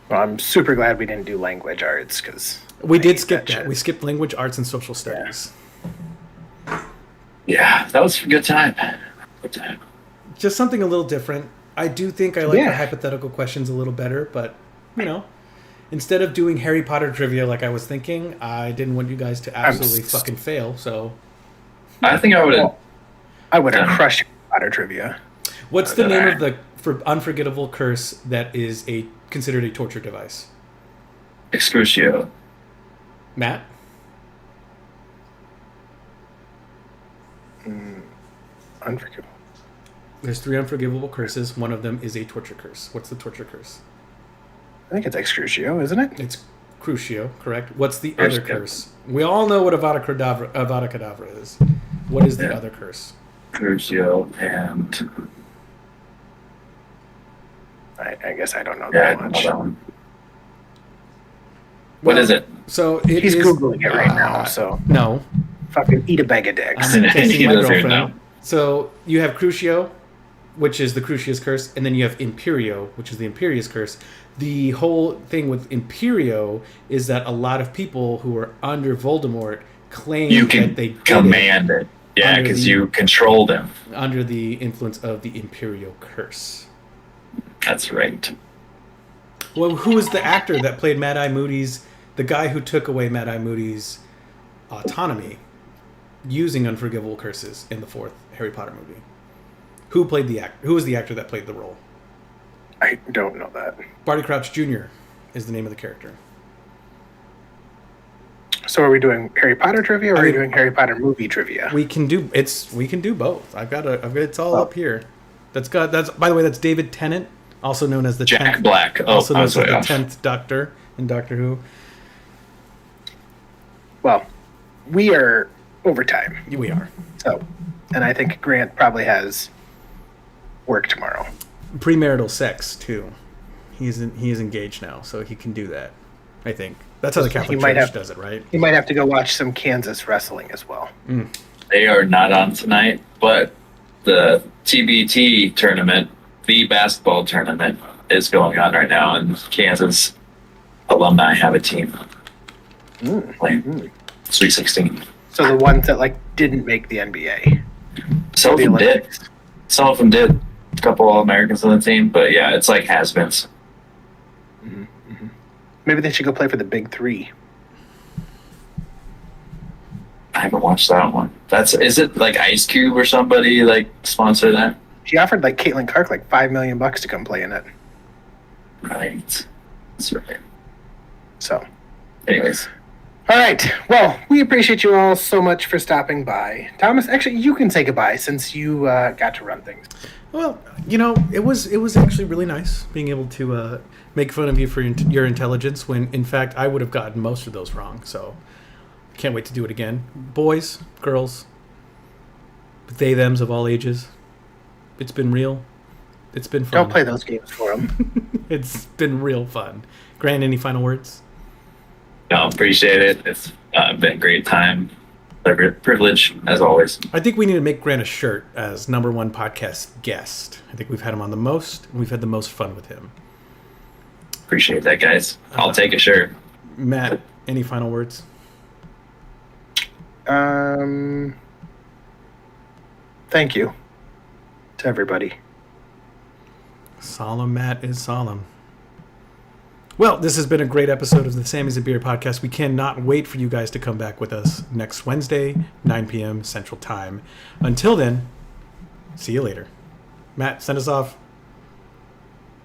S2: Well, I'm super glad we didn't do language arts because
S1: We did skip that. We skipped language, arts, and social studies.
S3: Yeah, that was a good time. Good time.
S1: Just something a little different. I do think I like
S2: Yeah.
S1: the hypothetical questions a little better, but, instead of doing Harry Potter trivia like I was thinking, I didn't want you guys to absolutely fucking fail, so.
S3: I think I would have.
S2: Well, I would have
S3: Done.
S2: crushed Potter trivia.
S1: What's the name
S3: Alright.
S1: of the unforgettable curse that is considered a torture device?
S3: Excrucio.
S1: Matt?
S2: Unforgivable.
S1: There's 3 unforgivable curses. One of them is a torture curse. What's the torture curse?
S2: I think it's Excrucio, isn't it?
S1: It's Crucio, correct? What's the
S3: There's
S1: other
S3: good.
S1: curse? We all know what Avada Kedavra is. What is the
S3: Yeah.
S1: other curse?
S3: Crucio and
S2: I guess I don't know
S3: yeah, I
S2: that
S3: don't know
S2: much.
S3: that one. What is it?
S1: So it
S2: He's
S1: is-
S2: Googling it right now, so
S1: No.
S2: fucking eat a bag of dicks.
S1: I'm
S3: He
S1: texting my
S3: doesn't even
S1: girlfriend.
S3: know.
S1: So you have Crucio, which is the Crucius curse, and then you have Imperio, which is the Imperius curse. The whole thing with Imperio is that a lot of people who are under Voldemort claim
S3: You
S1: that
S3: can
S1: they did
S3: command it. Yeah,
S1: under
S3: because
S1: the-
S3: you control them.
S1: it under the influence of the Imperio curse.
S3: That's right.
S1: Well, who was the actor that played Mad Eye Moody's, the guy who took away Mad Eye Moody's autonomy using unforgivable curses in the 4th Harry Potter movie? Who played the act? Who was the actor that played the role?
S2: I don't know that.
S1: Barty Crouch Jr. is the name of the character.
S2: So are we doing Harry Potter trivia or are we
S1: mean-
S2: doing Harry Potter movie trivia?
S1: We can do both. I've got it's all
S2: Oh.
S1: up here. That's by the way, that's David Tennant, also known as the
S3: Jack
S1: 10th,
S3: Black. Oh,
S1: also
S3: I
S1: known
S3: was
S1: as
S3: way
S1: the
S3: off.
S1: 10th Doctor in Doctor Who.
S2: Well, we are overtime.
S1: We are.
S2: So, and I think Grant probably has work tomorrow.
S1: Premarital sex too. He is engaged now, so he can do that. I think that's how the Catholic
S2: might
S1: Church
S2: have-
S1: does it, right?
S2: He might have to go watch some Kansas wrestling as well.
S3: They are not on tonight, but the TBT tournament, the basketball tournament, is going on right now, and Kansas alumni have a team playing Sweet 16.
S2: So the ones that like didn't make the NBA.
S3: Some of
S2: The
S3: them did.
S2: Olympics.
S3: Some of them did. A couple All-Americans on the team, but yeah, it's like has-beens.
S2: Maybe they should go play for the Big Three.
S3: I haven't watched that one. Is it like Ice Cube or somebody like sponsor that?
S2: She offered like Caitlin Clark like $5 million to come play in it.
S3: Right. That's right.
S2: So,
S3: Anyways,
S2: all right. Well, we appreciate you all so much for stopping by. Thomas, actually, you can say goodbye since you got to run things.
S1: Well, it was actually really nice being able to make fun of you for your intelligence when, in fact, I would have gotten most of those wrong. So, can't wait to do it again. Boys, girls, they, thems of all ages. It's been real. It's been fun.
S2: Don't play those games for them.
S1: It's been real fun. Grant, any final words?
S3: no, appreciate it. It's been a great time. Privilege, as always.
S1: I think we need to make Grant a shirt as #1 podcast guest. I think we've had him on the most, and we've had the most fun with him.
S3: Appreciate that, guys. I'll take a shirt.
S1: Matt, any final words?
S2: Thank you to everybody.
S1: Solemn Matt is solemn. Well, this has been a great episode of the Sammy's a Beer podcast. We cannot wait for you guys to come back with us next Wednesday, 9 p.m. Central Time. Until then, see you later. Matt, send us off.